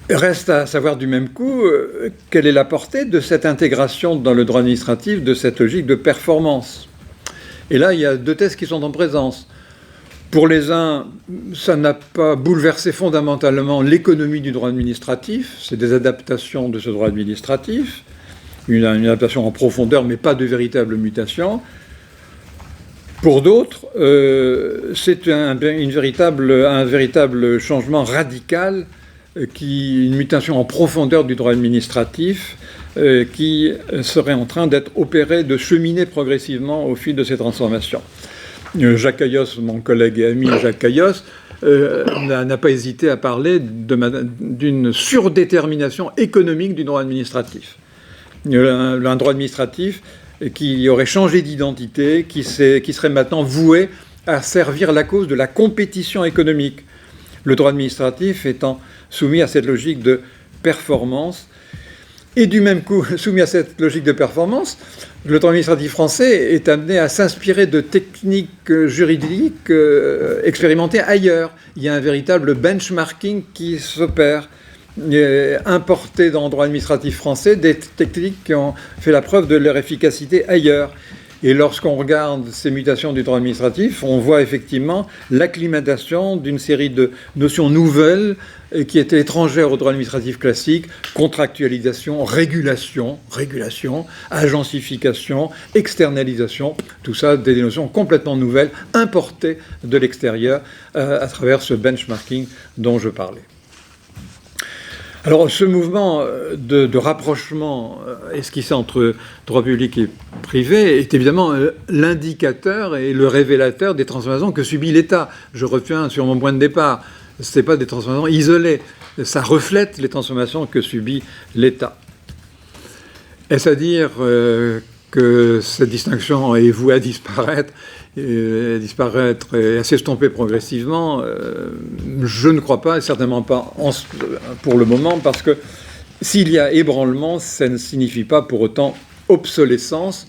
Reste à savoir du même coup quelle est la portée de cette intégration dans le droit administratif de cette logique de performance. Et là, il y a deux thèses qui sont en présence. Pour les uns, ça n'a pas bouleversé fondamentalement l'économie du droit administratif. C'est des adaptations de ce droit administratif, une adaptation en profondeur, mais pas de véritable mutation. Pour d'autres, c'est un véritable changement radical, une mutation en profondeur du droit administratif qui serait en train d'être opérée, de cheminer progressivement au fil de ces transformations. Jacques Caillos, mon collègue et ami Jacques Caillos, n'a pas hésité à parler d'une surdétermination économique du droit administratif. Un droit administratif qui aurait changé d'identité, qui serait maintenant voué à servir la cause de la compétition économique. Le droit administratif étant soumis à cette logique de performance. Et du même coup, soumis à cette logique de performance, le droit administratif français est amené à s'inspirer de techniques juridiques expérimentées ailleurs. Il y a un véritable benchmarking qui s'opère, importé dans le droit administratif français des techniques qui ont fait la preuve de leur efficacité ailleurs. Et lorsqu'on regarde ces mutations du droit administratif, on voit effectivement l'acclimatation d'une série de notions nouvelles qui étaient étrangères au droit administratif classique: contractualisation, régulation, agencification, externalisation, tout ça des notions complètement nouvelles, importées de l'extérieur à travers ce benchmarking dont je parlais. Alors ce mouvement de rapprochement esquissé entre droit public et privé est évidemment l'indicateur et le révélateur des transformations que subit l'État. Je reviens sur mon point de départ. Ce n'est pas des transformations isolées. Ça reflète les transformations que subit l'État. Est-ce à dire que cette distinction est vouée à disparaître et à s'estomper progressivement? Je ne crois pas, et certainement pas pour le moment, parce que s'il y a ébranlement, ça ne signifie pas pour autant obsolescence.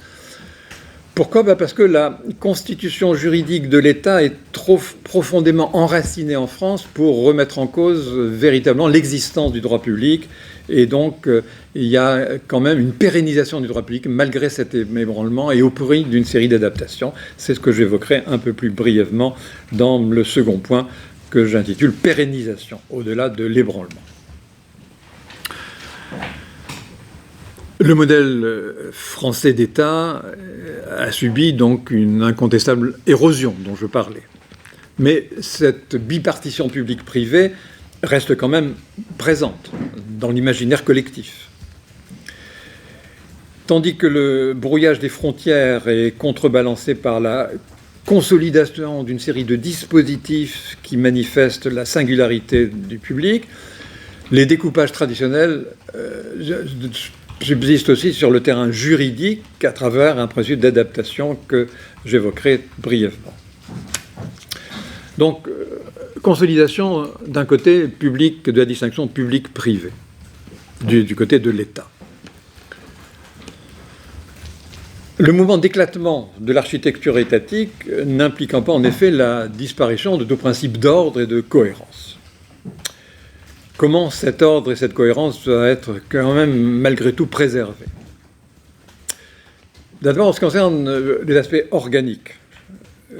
Pourquoi ? Parce que la constitution juridique de l'État est trop profondément enracinée en France pour remettre en cause véritablement l'existence du droit public. Et donc, il y a quand même une pérennisation du droit public malgré cet ébranlement et au prix d'une série d'adaptations. C'est ce que j'évoquerai un peu plus brièvement dans le second point que j'intitule « Pérennisation », au-delà de l'ébranlement. Le modèle français d'État a subi donc une incontestable érosion dont je parlais. Mais cette bipartition publique-privée reste quand même présente dans l'imaginaire collectif. Tandis que le brouillage des frontières est contrebalancé par la consolidation d'une série de dispositifs qui manifestent la singularité du public, les découpages traditionnels subsistent aussi sur le terrain juridique à travers un processus d'adaptation que j'évoquerai brièvement. Donc, consolidation d'un côté public, de la distinction public-privé, du côté de l'État. Le mouvement d'éclatement de l'architecture étatique n'impliquant pas en effet la disparition de tout principe d'ordre et de cohérence. Comment cet ordre et cette cohérence doivent être quand même malgré tout préservés? D'abord, en ce qui concerne les aspects organiques,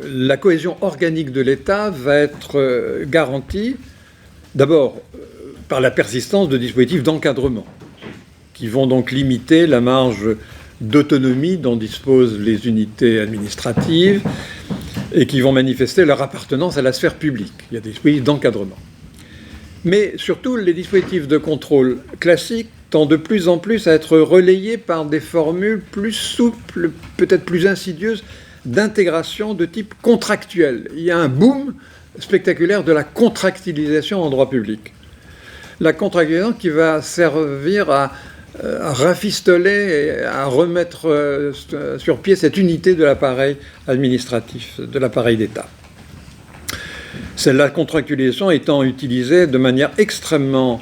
la cohésion organique de l'État va être garantie d'abord par la persistance de dispositifs d'encadrement qui vont donc limiter la marge d'autonomie dont disposent les unités administratives et qui vont manifester leur appartenance à la sphère publique. Il y a des dispositifs d'encadrement. Mais surtout, les dispositifs de contrôle classiques tendent de plus en plus à être relayés par des formules plus souples, peut-être plus insidieuses, d'intégration de type contractuel. Il y a un boom spectaculaire de la contractualisation en droit public. La contractualisation qui va servir à rafistoler et à remettre sur pied cette unité de l'appareil administratif, de l'appareil d'État. La contractualisation étant utilisée de manière extrêmement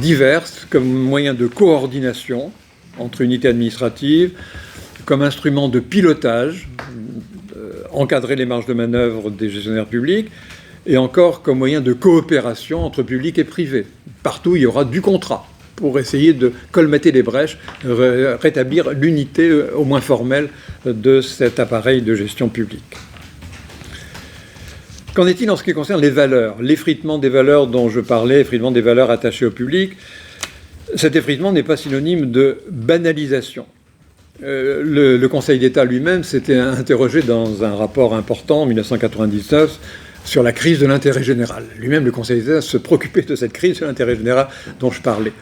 diverse comme moyen de coordination entre unités administratives, comme instrument de pilotage, encadrer les marges de manœuvre des gestionnaires publics, et encore comme moyen de coopération entre public et privé. Partout, il y aura du contrat pour essayer de colmater les brèches, rétablir l'unité au moins formelle de cet appareil de gestion publique. Qu'en est-il en ce qui concerne les valeurs? L'effritement des valeurs dont je parlais, effritement des valeurs attachées au public, cet effritement n'est pas synonyme de banalisation. Le Conseil d'État lui-même s'était interrogé dans un rapport important en 1999 sur la crise de l'intérêt général. Lui-même, le Conseil d'État se préoccupait de cette crise de l'intérêt général dont je parlais.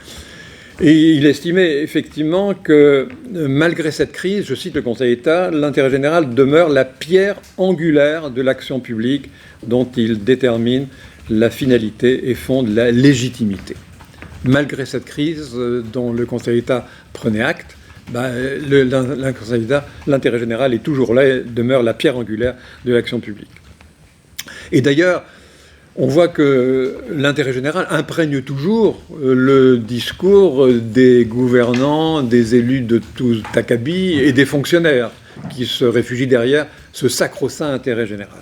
Et il estimait effectivement que malgré cette crise, je cite le Conseil d'État, l'intérêt général demeure la pierre angulaire de l'action publique dont il détermine la finalité et fonde la légitimité. Malgré cette crise dont le Conseil d'État prenait acte, l'intérêt général est toujours là et demeure la pierre angulaire de l'action publique. Et d'ailleurs, on voit que l'intérêt général imprègne toujours le discours des gouvernants, des élus de tout acabit et des fonctionnaires qui se réfugient derrière ce sacro-saint intérêt général.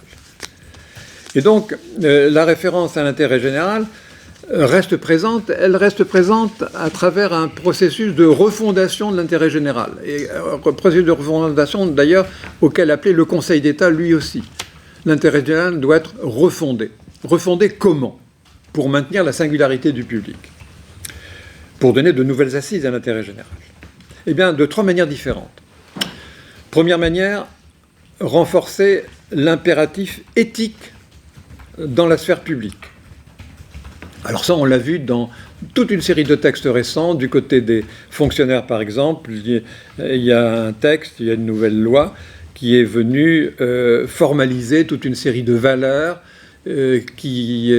Et donc, la référence à l'intérêt général reste présente, elle reste présente à travers un processus de refondation de l'intérêt général. Et un processus de refondation, d'ailleurs, auquel appelait le Conseil d'État lui aussi. L'intérêt général doit être refondé. Refondé comment? Pour maintenir la singularité du public. Pour donner de nouvelles assises à l'intérêt général. Eh bien, de 3 manières différentes. Première manière, renforcer l'impératif éthique dans la sphère publique. Alors ça, on l'a vu dans toute une série de textes récents, du côté des fonctionnaires par exemple. Il y a un texte, il y a une nouvelle loi qui est venue formaliser toute une série de valeurs qui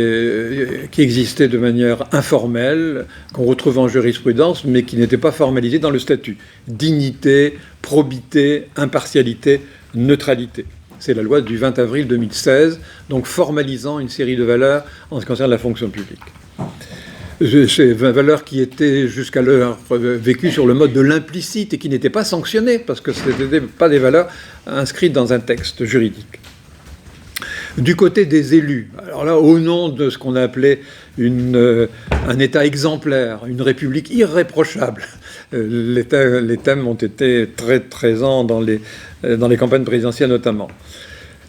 existaient de manière informelle, qu'on retrouve en jurisprudence, mais qui n'étaient pas formalisées dans le statut. Dignité, probité, impartialité, neutralité. C'est la loi du 20 avril 2016, donc formalisant une série de valeurs en ce qui concerne la fonction publique. Ces valeurs qui étaient jusqu'alors vécues sur le mode de l'implicite et qui n'étaient pas sanctionnées, parce que ce n'étaient pas des valeurs inscrites dans un texte juridique. Du côté des élus, alors là, au nom de ce qu'on a appelé un État exemplaire, une République irréprochable, les thèmes ont été très présents dans les campagnes présidentielles notamment,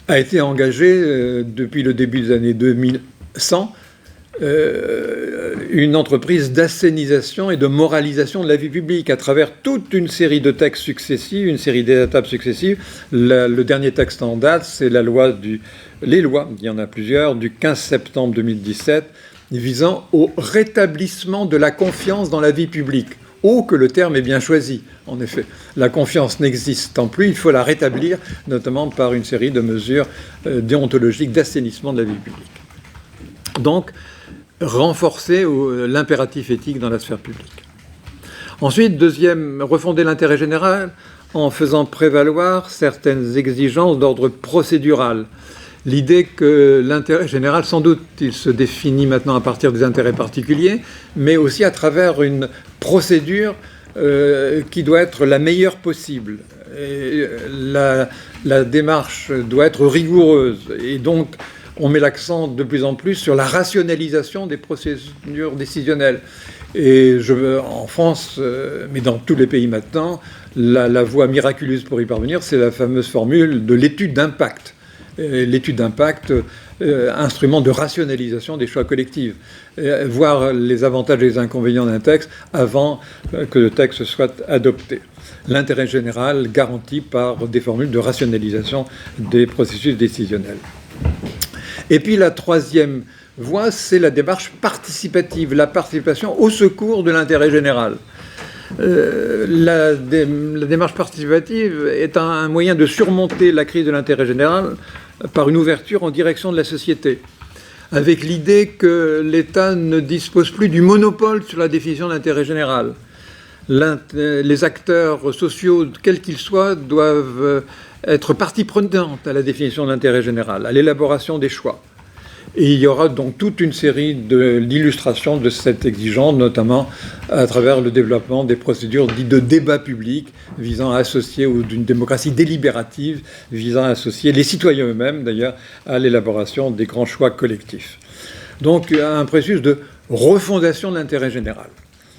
a été engagé depuis le début des années 2100 une entreprise d'assainissement et de moralisation de la vie publique à travers toute une série de textes successifs, une série d'étapes successives. Le dernier texte en date, c'est les lois, il y en a plusieurs, du 15 septembre 2017, visant au rétablissement de la confiance dans la vie publique. Oh, que le terme est bien choisi, en effet. La confiance n'existant plus, il faut la rétablir, notamment par une série de mesures déontologiques d'assainissement de la vie publique. Donc, renforcer l'impératif éthique dans la sphère publique. Ensuite, deuxième, refonder l'intérêt général en faisant prévaloir certaines exigences d'ordre procédural. L'idée que l'intérêt général, sans doute, il se définit maintenant à partir des intérêts particuliers, mais aussi à travers une procédure qui doit être la meilleure possible. Et la démarche doit être rigoureuse. Et donc, on met l'accent de plus en plus sur la rationalisation des procédures décisionnelles. Et en France, mais dans tous les pays maintenant, la voie miraculeuse pour y parvenir, c'est la fameuse formule de l'étude d'impact. L'étude d'impact, instrument de rationalisation des choix collectifs. Voir les avantages et les inconvénients d'un texte avant que le texte soit adopté. L'intérêt général garanti par des formules de rationalisation des processus décisionnels. Et puis la troisième voie, c'est la démarche participative, la participation au secours de l'intérêt général. La démarche participative est un moyen de surmonter la crise de l'intérêt général par une ouverture en direction de la société, avec l'idée que l'État ne dispose plus du monopole sur la définition de l'intérêt général. Les acteurs sociaux, quels qu'ils soient, doivent être partie prenante à la définition de l'intérêt général, à l'élaboration des choix. Et il y aura donc toute une série d'illustrations de cette exigence, notamment à travers le développement des procédures dites de débat public, visant à associer, ou d'une démocratie délibérative, visant à associer les citoyens eux-mêmes, d'ailleurs, à l'élaboration des grands choix collectifs. Donc, un processus de refondation de l'intérêt général.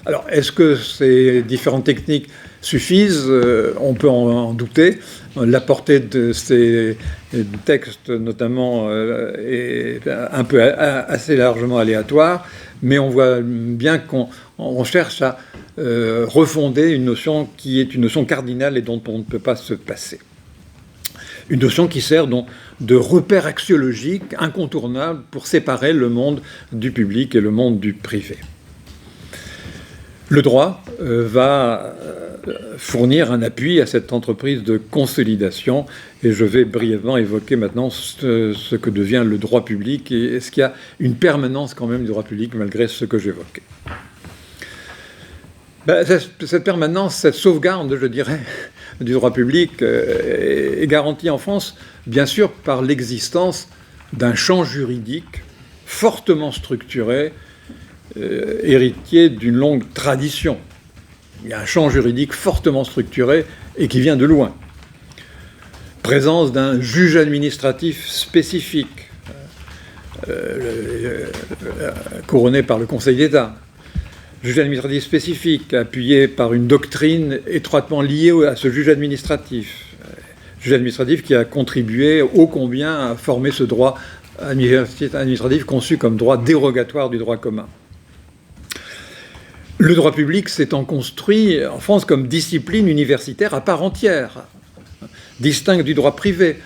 Alors, est-ce que ces différentes techniques suffisent? On peut en douter. La portée de ces textes, notamment, est un peu assez largement aléatoire, mais on voit bien qu'on cherche à refonder une notion qui est une notion cardinale et dont on ne peut pas se passer. Une notion qui sert donc de repère axiologique incontournable pour séparer le monde du public et le monde du privé. Le droit va fournir un appui à cette entreprise de consolidation et je vais brièvement évoquer maintenant ce que devient le droit public et est-ce qu'il y a une permanence quand même du droit public malgré ce que j'évoquais. Cette permanence, cette sauvegarde, je dirais, du droit public est garantie en France, bien sûr, par l'existence d'un champ juridique fortement structuré, héritier d'une longue tradition. Il y a un champ juridique fortement structuré et qui vient de loin. Présence d'un juge administratif spécifique, couronné par le Conseil d'État. Juge administratif spécifique, appuyé par une doctrine étroitement liée à ce juge administratif. Juge administratif qui a contribué ô combien à former ce droit administratif conçu comme droit dérogatoire du droit commun. Le droit public s'étant construit en France comme discipline universitaire à part entière, distincte du droit privé,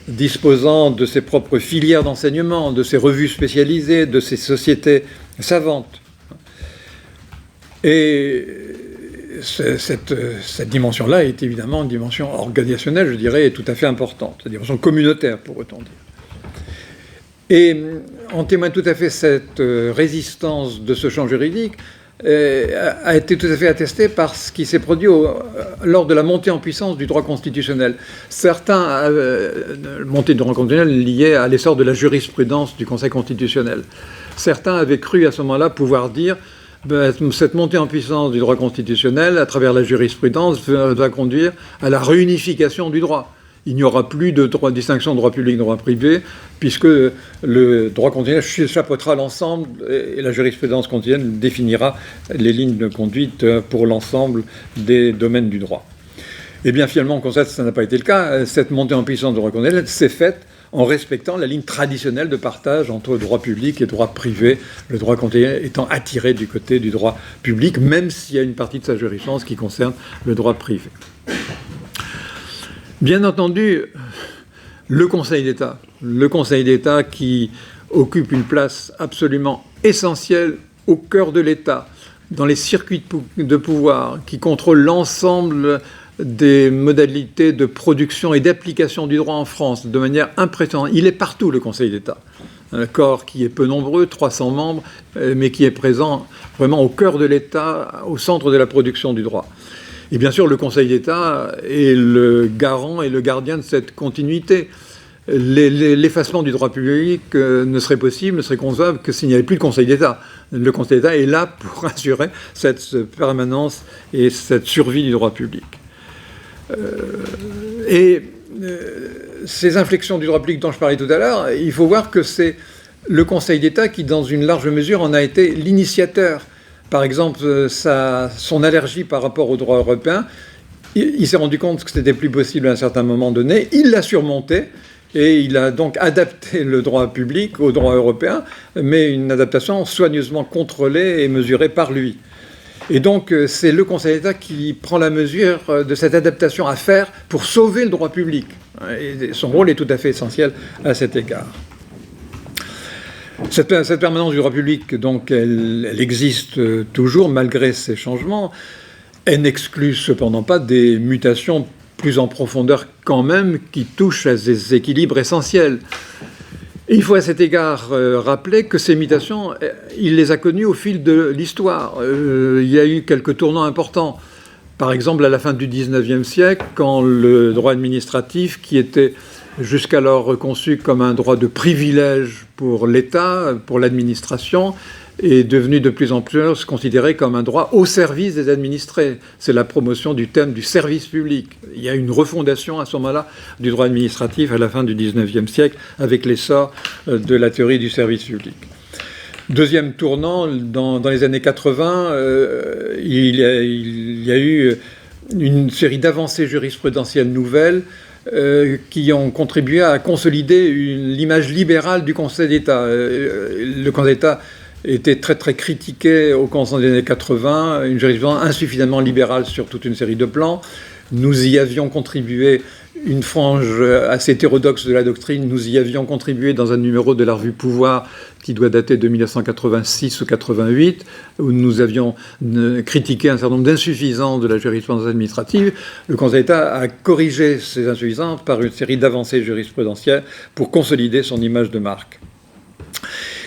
disposant de ses propres filières d'enseignement, de ses revues spécialisées, de ses sociétés savantes. Et cette dimension-là est évidemment une dimension organisationnelle, je dirais, et tout à fait importante, une dimension communautaire, pourrait-on dire. Et en témoigne tout à fait cette résistance de ce champ juridique, a été tout à fait attestée par ce qui s'est produit lors de la montée en puissance du droit constitutionnel. Certains montée du droit constitutionnel liée à l'essor de la jurisprudence du Conseil constitutionnel. Certains avaient cru à ce moment-là pouvoir dire cette montée en puissance du droit constitutionnel, à travers la jurisprudence, va conduire à la réunification du droit. Il n'y aura plus de distinction de droit public et droit privé, puisque le droit constitutionnel chapeautera l'ensemble et la jurisprudence constitutionnelle définira les lignes de conduite pour l'ensemble des domaines du droit. Et bien finalement, on constate que ça n'a pas été le cas. Cette montée en puissance du droit constitutionnel s'est faite en respectant la ligne traditionnelle de partage entre droit public et droit privé, le droit constitutionnel étant attiré du côté du droit public, même s'il y a une partie de sa jurisprudence qui concerne le droit privé. Bien entendu, le Conseil d'État qui occupe une place absolument essentielle au cœur de l'État, dans les circuits de pouvoir, qui contrôle l'ensemble des modalités de production et d'application du droit en France de manière impressionnante. Il est partout, le Conseil d'État. Un corps qui est peu nombreux, 300 membres, mais qui est présent vraiment au cœur de l'État, au centre de la production du droit. Et bien sûr, le Conseil d'État est le garant et le gardien de cette continuité. L'effacement du droit public ne serait possible, ne serait concevable que s'il n'y avait plus de Conseil d'État. Le Conseil d'État est là pour assurer cette permanence et cette survie du droit public. Ces inflexions du droit public dont je parlais tout à l'heure, il faut voir que c'est le Conseil d'État qui, dans une large mesure, en a été l'initiateur. Par exemple, son allergie par rapport au droit européen, il s'est rendu compte que ce n'était plus possible à un certain moment donné, il l'a surmonté, et il a donc adapté le droit public au droit européen, mais une adaptation soigneusement contrôlée et mesurée par lui. Et donc, c'est le Conseil d'État qui prend la mesure de cette adaptation à faire pour sauver le droit public. Et son rôle est tout à fait essentiel à cet égard. Cette permanence du droit public, donc, elle existe toujours malgré ces changements. Elle n'exclut cependant pas des mutations plus en profondeur quand même qui touchent à ces équilibres essentiels. Et il faut à cet égard rappeler que ces mutations, il les a connues au fil de l'histoire. Il y a eu quelques tournants importants. Par exemple, à la fin du XIXe siècle, quand le droit administratif, qui était jusqu'alors conçu comme un droit de privilège pour l'État, pour l'administration, est devenu de plus en plus considéré comme un droit au service des administrés. C'est la promotion du thème du service public. Il y a une refondation à ce moment-là du droit administratif à la fin du XIXe siècle avec l'essor de la théorie du service public. Deuxième tournant, dans les années 80, il y a eu une série d'avancées jurisprudentielles nouvelles qui ont contribué à consolider l'image libérale du Conseil d'État. Le Conseil d'État était très très critiqué au commencement des années 80, une jurisprudence insuffisamment libérale sur toute une série de plans. Nous y avions contribué, une frange assez hétérodoxe de la doctrine, nous y avions contribué dans un numéro de la revue Pouvoir qui doit dater de 1986 ou 88, où nous avions critiqué un certain nombre d'insuffisances de la jurisprudence administrative. Le Conseil d'État a corrigé ces insuffisances par une série d'avancées jurisprudentielles pour consolider son image de marque.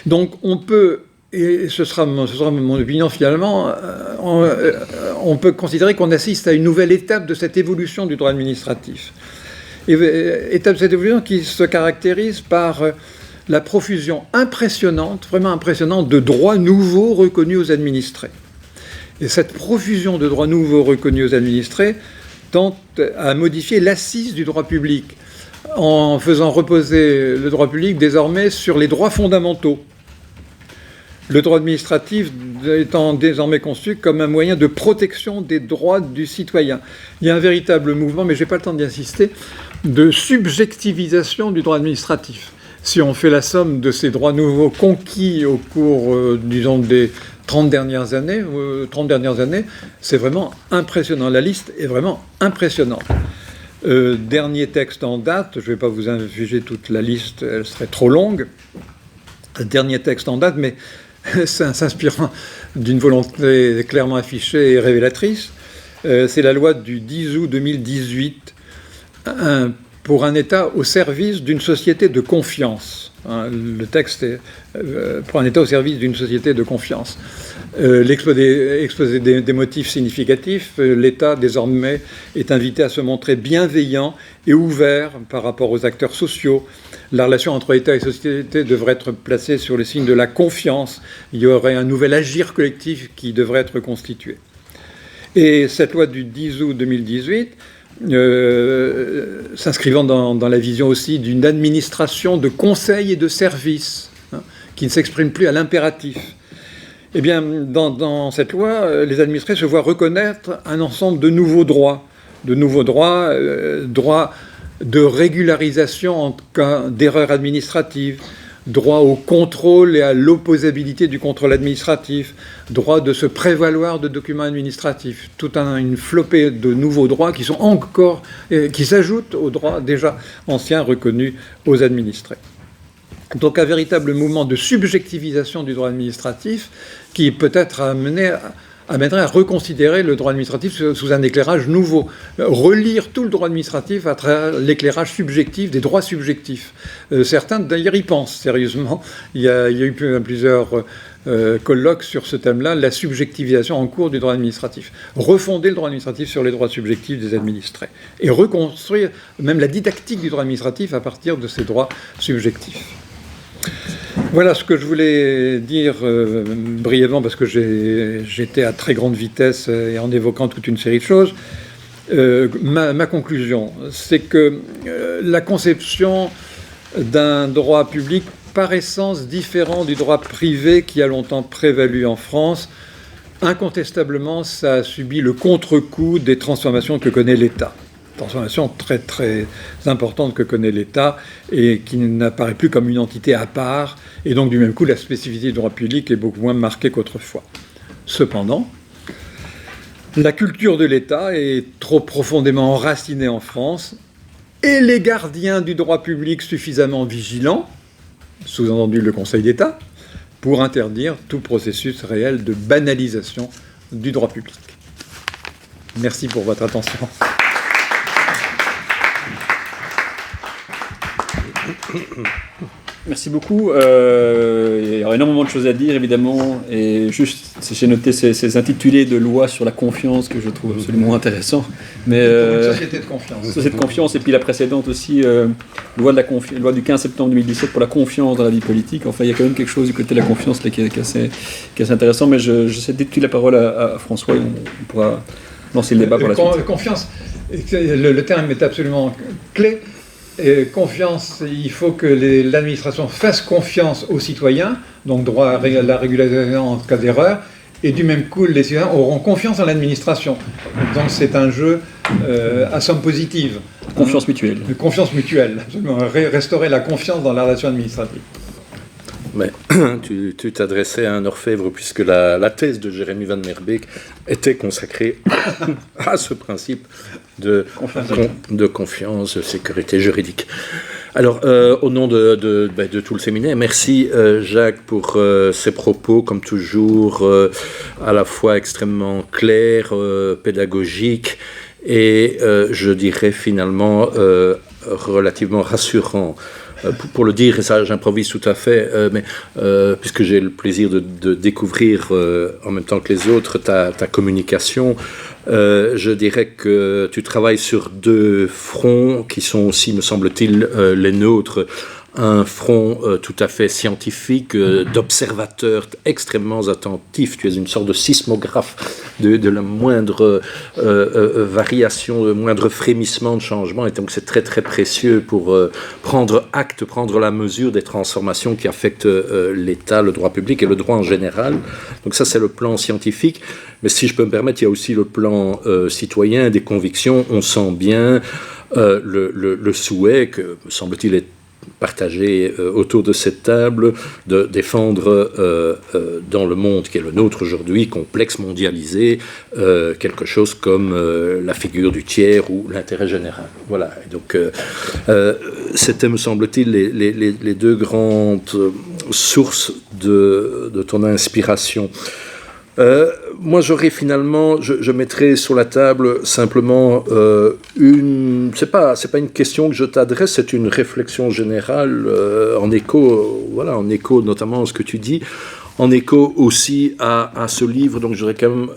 Donc on peut, et ce sera mon opinion finalement, on peut considérer qu'on assiste à une nouvelle étape de cette évolution du droit administratif. Étape de cette évolution qui se caractérise par la profusion impressionnante, vraiment impressionnante, de droits nouveaux reconnus aux administrés. Et cette profusion de droits nouveaux reconnus aux administrés tente à modifier l'assise du droit public, en faisant reposer le droit public désormais sur les droits fondamentaux. Le droit administratif étant désormais conçu comme un moyen de protection des droits du citoyen. Il y a un véritable mouvement, mais je n'ai pas le temps d'y insister, de subjectivisation du droit administratif. Si on fait la somme de ces droits nouveaux conquis au cours, disons, des 30 dernières années, c'est vraiment impressionnant. La liste est vraiment impressionnante. Dernier texte en date, je ne vais pas vous infliger toute la liste, elle serait trop longue. Dernier texte en date, mais s'inspirant d'une volonté clairement affichée et révélatrice, c'est la loi du 10 août 2018 pour un État au service d'une société de confiance. Le texte est pour un État au service d'une société de confiance. L'exposé des motifs significatifs, l'État désormais est invité à se montrer bienveillant et ouvert par rapport aux acteurs sociaux. La relation entre État et société devrait être placée sur le signe de la confiance. Il y aurait un nouvel agir collectif qui devrait être constitué. Et cette loi du 10 août 2018, s'inscrivant dans la vision aussi d'une administration de conseil et de service, qui ne s'exprime plus à l'impératif. Eh bien, dans cette loi, les administrés se voient reconnaître un ensemble de nouveaux droits. Droits de régularisation en cas d'erreur administrative, droit au contrôle et à l'opposabilité du contrôle administratif, droit de se prévaloir de documents administratifs, toute une flopée de nouveaux droits qui sont qui s'ajoutent aux droits déjà anciens reconnus aux administrés. Donc un véritable mouvement de subjectivisation du droit administratif qui peut-être amènerait à reconsidérer le droit administratif sous un éclairage nouveau. Relire tout le droit administratif à travers l'éclairage subjectif des droits subjectifs. Certains d'ailleurs y pensent sérieusement. Il y a eu plusieurs colloques sur ce thème-là, la subjectivisation en cours du droit administratif. Refonder le droit administratif sur les droits subjectifs des administrés. Et reconstruire même la didactique du droit administratif à partir de ces droits subjectifs. Voilà ce que je voulais dire brièvement, parce que j'étais à très grande vitesse et en évoquant toute une série de choses. Ma conclusion, c'est que la conception d'un droit public par essence différent du droit privé qui a longtemps prévalu en France, incontestablement, ça a subi le contre-coup des transformations que connaît l'État. Transformation très très importante que connaît l'État et qui n'apparaît plus comme une entité à part, et donc du même coup la spécificité du droit public est beaucoup moins marquée qu'autrefois. Cependant, la culture de l'État est trop profondément enracinée en France, et les gardiens du droit public suffisamment vigilants, sous-entendu le Conseil d'État, pour interdire tout processus réel de banalisation du droit public. Merci pour votre attention. Merci beaucoup. Il y aura énormément de choses à dire, évidemment. Et juste, j'ai noté ces intitulés de loi sur la confiance que je trouve absolument intéressants. Mais, une société de confiance. Société de confiance, et puis la précédente aussi, loi du 15 septembre 2017 pour la confiance dans la vie politique. Enfin, il y a quand même quelque chose du côté de la confiance là, qui est assez intéressant. Mais j'essaie de donner la parole à François et on pourra lancer le débat pour la suite. Confiance, le terme est absolument clé. Et confiance, il faut que l'administration fasse confiance aux citoyens, donc droit à la régularisation en cas d'erreur, et du même coup, les citoyens auront confiance en l'administration. Donc c'est un jeu à somme positive. Confiance mutuelle. Confiance mutuelle, absolument. Restaurer la confiance dans la relation administrative. Mais tu t'adressais à un orfèvre, puisque la thèse de Jérémy Van Merbeek était consacrée à ce principe de confiance, de sécurité juridique. Alors, au nom de tout le séminaire, merci Jacques pour ces propos, comme toujours, à la fois extrêmement clairs, pédagogiques, et je dirais finalement relativement rassurants. Pour le dire, et ça j'improvise tout à fait, mais puisque j'ai le plaisir de découvrir en même temps que les autres ta communication, je dirais que tu travailles sur deux fronts qui sont aussi, me semble-t-il, les nôtres. Un front tout à fait scientifique, d'observateur extrêmement attentif. Tu es une sorte de sismographe de la moindre variation, le moindre frémissement de changement, et donc c'est très très précieux pour prendre acte, prendre la mesure des transformations qui affectent l'État, le droit public et le droit en général. Donc ça c'est le plan scientifique, mais si je peux me permettre, il y a aussi le plan citoyen, des convictions. On sent bien le souhait que, me semble-t-il, est partagé autour de cette table, de défendre dans le monde qui est le nôtre aujourd'hui, complexe, mondialisé, quelque chose comme la figure du tiers ou l'intérêt général. Voilà. Et donc, c'était, me semble-t-il, les deux grandes sources de ton inspiration. Moi, j'aurais finalement, je mettrais sur la table simplement c'est pas une question que je t'adresse, c'est une réflexion générale en écho notamment à ce que tu dis, en écho aussi à ce livre. Donc, je voudrais quand même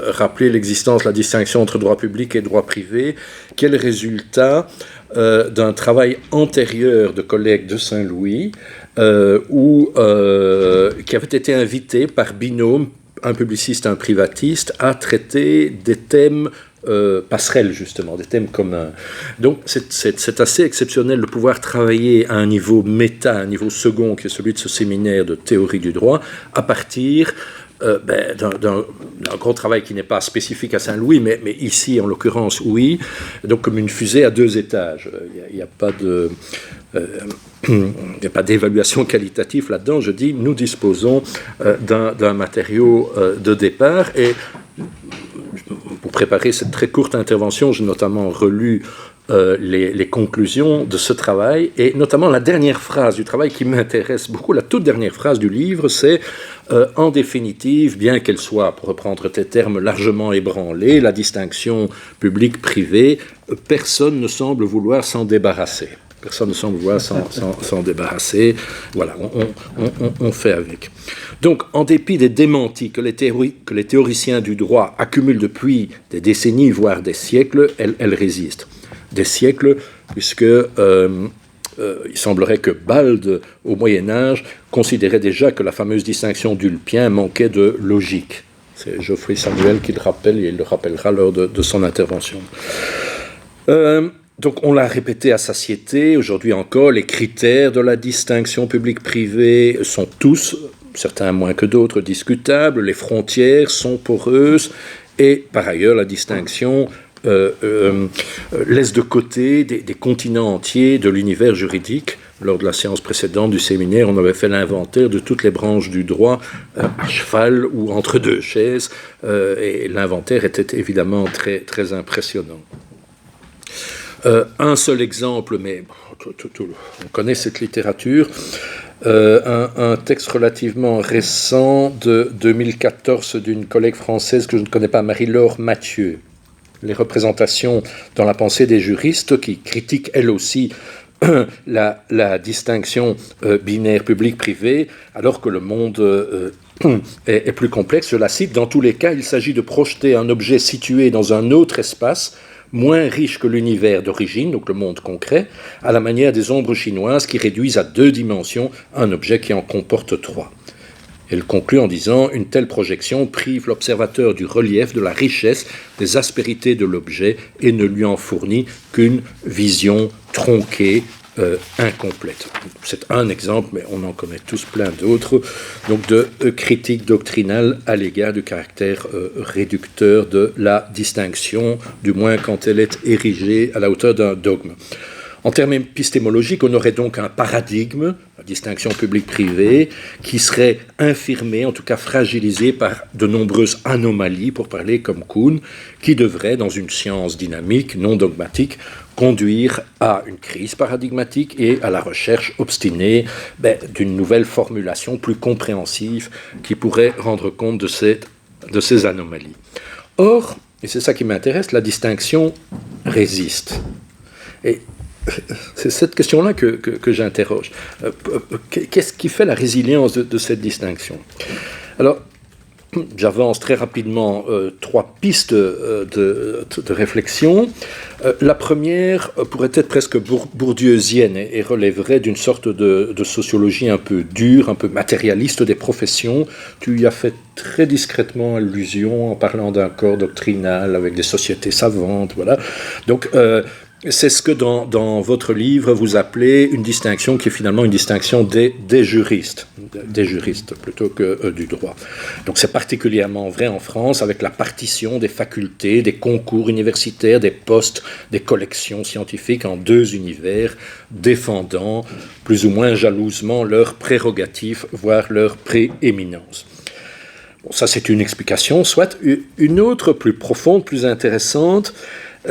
rappeler l'existence, la distinction entre droit public et droit privé, qui est le résultat d'un travail antérieur de collègues de Saint-Louis, qui avait été invités par binôme, un publiciste, un privatiste, à traiter des thèmes passerelles, justement, des thèmes communs. Donc, c'est assez exceptionnel de pouvoir travailler à un niveau méta, un niveau second, qui est celui de ce séminaire de théorie du droit, à partir d'un gros travail qui n'est pas spécifique à Saint-Louis, mais ici, en l'occurrence, oui, donc comme une fusée à 2 étages. Il n'y a pas de... il n'y a pas d'évaluation qualitative là-dedans. Je dis, nous disposons d'un matériau de départ, et pour préparer cette très courte intervention, j'ai notamment relu les conclusions de ce travail, et notamment la dernière phrase du travail qui m'intéresse beaucoup. La toute dernière phrase du livre, c'est en définitive, bien qu'elle soit, pour reprendre tes termes, largement ébranlée, la distinction publique-privée, personne ne semble vouloir s'en débarrasser. Personne ne semble vouloir s'en débarrasser. Voilà, on fait avec. Donc, en dépit des démentis que les théoriciens du droit accumulent depuis des décennies, voire des siècles, elle résiste. Des siècles, puisque il semblerait que Balde, au Moyen-Âge, considérait déjà que la fameuse distinction d'Ulpien manquait de logique. C'est Geoffroy Samuel qui le rappelle, et il le rappellera lors de son intervention. Donc on l'a répété à satiété, aujourd'hui encore, les critères de la distinction publique-privée sont tous, certains moins que d'autres, discutables, les frontières sont poreuses, et par ailleurs la distinction laisse de côté des continents entiers de l'univers juridique. Lors de la séance précédente du séminaire, on avait fait l'inventaire de toutes les branches du droit à cheval ou entre 2 chaises, et l'inventaire était évidemment très, très impressionnant. Un seul exemple, mais on connaît cette littérature, un texte relativement récent de 2014 d'une collègue française que je ne connais pas, Marie-Laure Mathieu. Les représentations dans la pensée des juristes, qui critiquent elle aussi la distinction binaire public-privé, alors que le monde est plus complexe. Je la cite: dans tous les cas, il s'agit de projeter un objet situé dans un autre espace, moins riche que l'univers d'origine, donc le monde concret, à la manière des ombres chinoises qui réduisent à 2 dimensions un objet qui en comporte 3. Elle conclut en disant: une telle projection prive l'observateur du relief, de la richesse, des aspérités de l'objet, et ne lui en fournit qu'une vision tronquée, incomplète. C'est un exemple, mais on en connaît tous plein d'autres, donc de critique doctrinale à l'égard du caractère réducteur de la distinction, du moins quand elle est érigée à la hauteur d'un dogme. En termes épistémologiques, on aurait donc un paradigme, la distinction publique-privée, qui serait infirmé, en tout cas fragilisé par de nombreuses anomalies, pour parler comme Kuhn, qui devrait, dans une science dynamique, non dogmatique, conduire à une crise paradigmatique et à la recherche obstinée d'une nouvelle formulation plus compréhensive qui pourrait rendre compte de ces anomalies. Or, et c'est ça qui m'intéresse, la distinction résiste. Et c'est cette question-là que j'interroge. Qu'est-ce qui fait la résilience de cette distinction ? Alors, j'avance très rapidement 3 pistes de réflexion. La première pourrait être presque bourdieusienne et relèverait d'une sorte de sociologie un peu dure, un peu matérialiste des professions. Tu y as fait très discrètement allusion en parlant d'un corps doctrinal avec des sociétés savantes, voilà. Donc, c'est ce que dans votre livre vous appelez une distinction qui est finalement une distinction des juristes plutôt que du droit. Donc c'est particulièrement vrai en France avec la partition des facultés, des concours universitaires, des postes, des collections scientifiques en 2 univers défendant plus ou moins jalousement leurs prérogatives, voire leur prééminence. Bon, ça c'est une explication, soit une autre plus profonde, plus intéressante,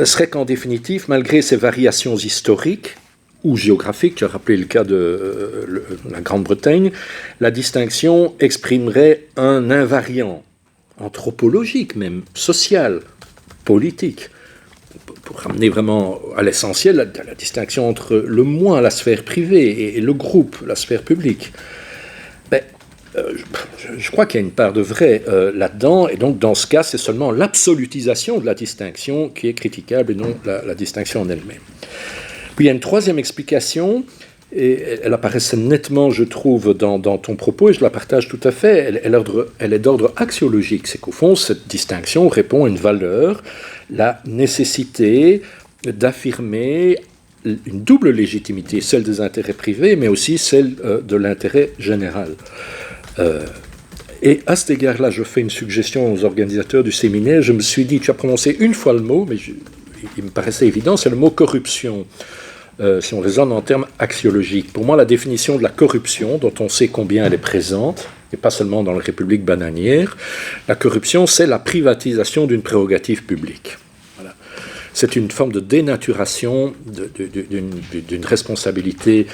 serait qu'en définitive, malgré ces variations historiques ou géographiques, tu as rappelé le cas de la Grande-Bretagne, la distinction exprimerait un invariant anthropologique, même social, politique. Pour ramener vraiment à l'essentiel, la distinction entre le moi, la sphère privée, et le groupe, la sphère publique. Je crois qu'il y a une part de vrai là-dedans, et donc dans ce cas, c'est seulement l'absolutisation de la distinction qui est critiquable et non la distinction en elle-même. Puis il y a une troisième explication, et elle apparaissait nettement, je trouve, dans ton propos, et je la partage tout à fait, elle est d'ordre axiologique, c'est qu'au fond, cette distinction répond à une valeur, la nécessité d'affirmer une double légitimité, celle des intérêts privés, mais aussi celle de l'intérêt général. Et à cet égard-là, je fais une suggestion aux organisateurs du séminaire. Je me suis dit, tu as prononcé une fois le mot, mais il me paraissait évident, c'est le mot corruption. Si on raisonne en termes axiologiques. Pour moi, la définition de la corruption, dont on sait combien elle est présente, et pas seulement dans la République bananière, la corruption, c'est la privatisation d'une prérogative publique. Voilà. C'est une forme de dénaturation d'une responsabilité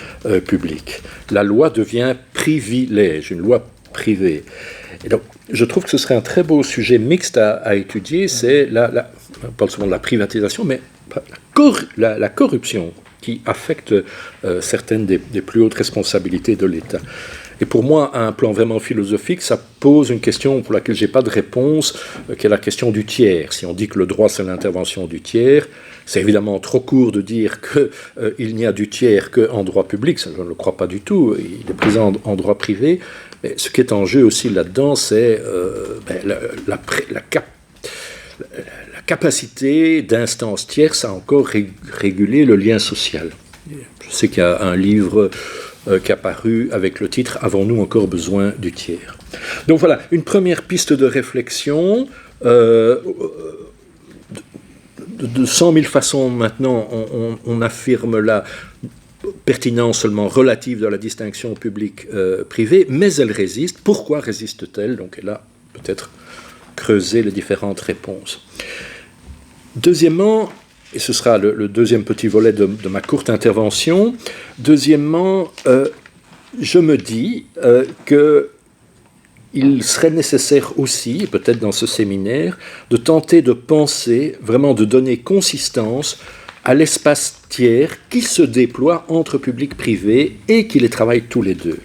publique. La loi devient privilège, une loi privée. Et donc, je trouve que ce serait un très beau sujet mixte à étudier, c'est on parle souvent de la privatisation, mais la corruption qui affecte certaines des plus hautes responsabilités de l'État. Et pour moi, à un plan vraiment philosophique, ça pose une question pour laquelle je n'ai pas de réponse, qui est la question du tiers. Si on dit que le droit, c'est l'intervention du tiers, c'est évidemment trop court de dire qu'il n'y a du tiers qu'en droit public, ça, je ne le crois pas du tout, il est présent en droit privé. Mais ce qui est en jeu aussi là-dedans, c'est la capacité d'instances tierces à encore réguler le lien social. Je sais qu'il y a un livre qui est apparu avec le titre « Avons-nous encore besoin du tiers ?» Donc voilà, une première piste de réflexion. De 100 000 façons maintenant, on affirme la pertinence seulement relative de la distinction publique-privée, mais elle résiste. Pourquoi résiste-t-elle? Donc elle a peut-être creusé les différentes réponses. Deuxièmement, et ce sera le deuxième petit volet de ma courte intervention, deuxièmement, je me dis qu'il serait nécessaire aussi, peut-être dans ce séminaire, de tenter de penser, vraiment de donner consistance à l'espace tiers qui se déploie entre public et privé et qui les travaille tous les deux.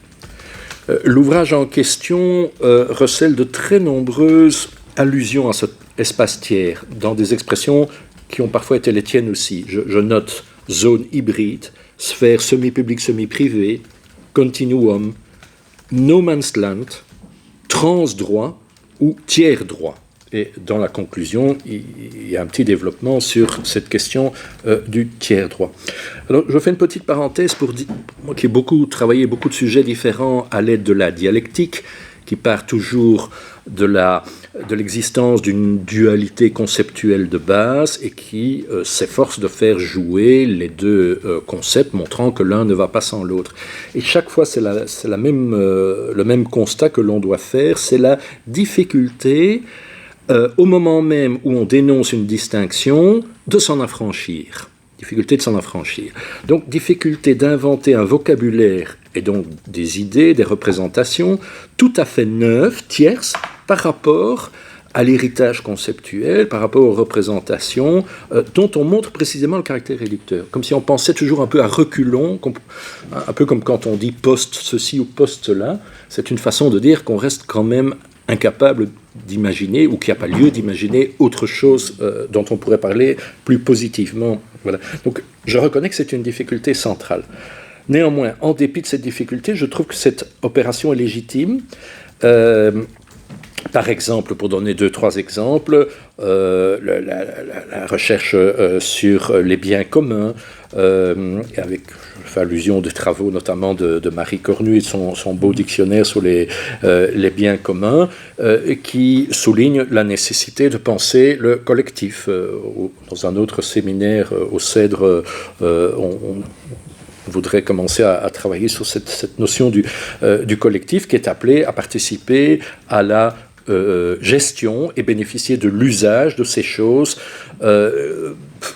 L'ouvrage en question recèle de très nombreuses allusions à cet espace tiers, dans des expressions qui ont parfois été les tiennes aussi. Je note zone hybride, sphère semi-publique, semi-privée, continuum, no man's land, trans-droit ou tiers-droit. Et dans la conclusion, il y a un petit développement sur cette question du tiers-droit. Alors, je fais une petite parenthèse pour dire, moi qui ai travaillé beaucoup de sujets différents à l'aide de la dialectique, qui part toujours de l'existence d'une dualité conceptuelle de base et qui s'efforce de faire jouer les deux concepts, montrant que l'un ne va pas sans l'autre. Et chaque fois, c'est le même constat que l'on doit faire, c'est la difficulté, au moment même où on dénonce une distinction, de s'en affranchir. Difficulté de s'en affranchir. Donc, difficulté d'inventer un vocabulaire et donc des idées, des représentations tout à fait neuves, tierces, par rapport à l'héritage conceptuel, par rapport aux représentations dont on montre précisément le caractère réducteur. Comme si on pensait toujours un peu à reculons, un peu comme quand on dit post ceci ou post cela. C'est une façon de dire qu'on reste quand même incapable d'imaginer, ou qu'il n'y a pas lieu d'imaginer autre chose dont on pourrait parler plus positivement. Voilà. Donc je reconnais que c'est une difficulté centrale. Néanmoins, en dépit de cette difficulté, je trouve que cette opération est légitime. Par exemple, pour donner 2-3 exemples, la recherche sur les biens communs, avec, je fais allusion de travaux notamment de Marie Cornu et de son beau dictionnaire sur les biens communs, qui souligne la nécessité de penser le collectif. Dans un autre séminaire au Cèdre, on voudrait commencer à travailler sur cette notion du collectif qui est appelé à participer à la gestion et bénéficier de l'usage de ces choses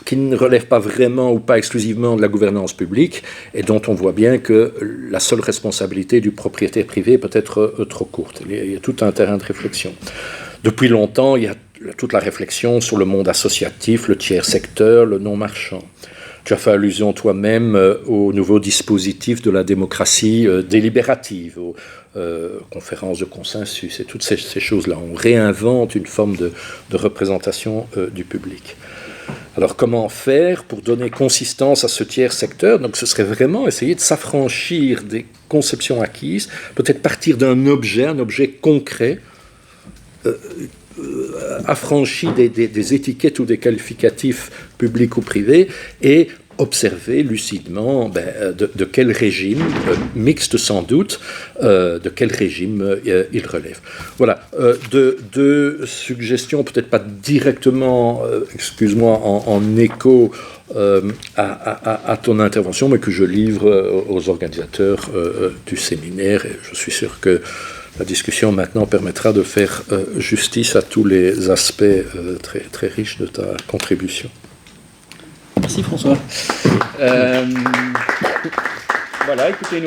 qui ne relèvent pas vraiment ou pas exclusivement de la gouvernance publique et dont on voit bien que la seule responsabilité du propriétaire privé peut être trop courte. Il y a tout un terrain de réflexion. Depuis longtemps, il y a toute la réflexion sur le monde associatif, le tiers secteur, le non marchand. Tu as fait allusion toi-même au nouveau dispositif de la démocratie délibérative, aux conférences de consensus et toutes ces choses-là. On réinvente une forme de représentation du public. Alors comment faire pour donner consistance à ce tiers secteur? Donc ce serait vraiment essayer de s'affranchir des conceptions acquises, peut-être partir d'un objet, concret, affranchi des étiquettes ou des qualificatifs publics ou privés et observer lucidement de quel régime, mixte sans doute, de quel régime il relève. Voilà, deux suggestions, peut-être pas directement, excuse-moi, en écho à ton intervention, mais que je livre aux organisateurs du séminaire. Et je suis sûr que la discussion maintenant permettra de faire justice à tous les aspects très, très riches de ta contribution. Merci François. Voilà, écoutez,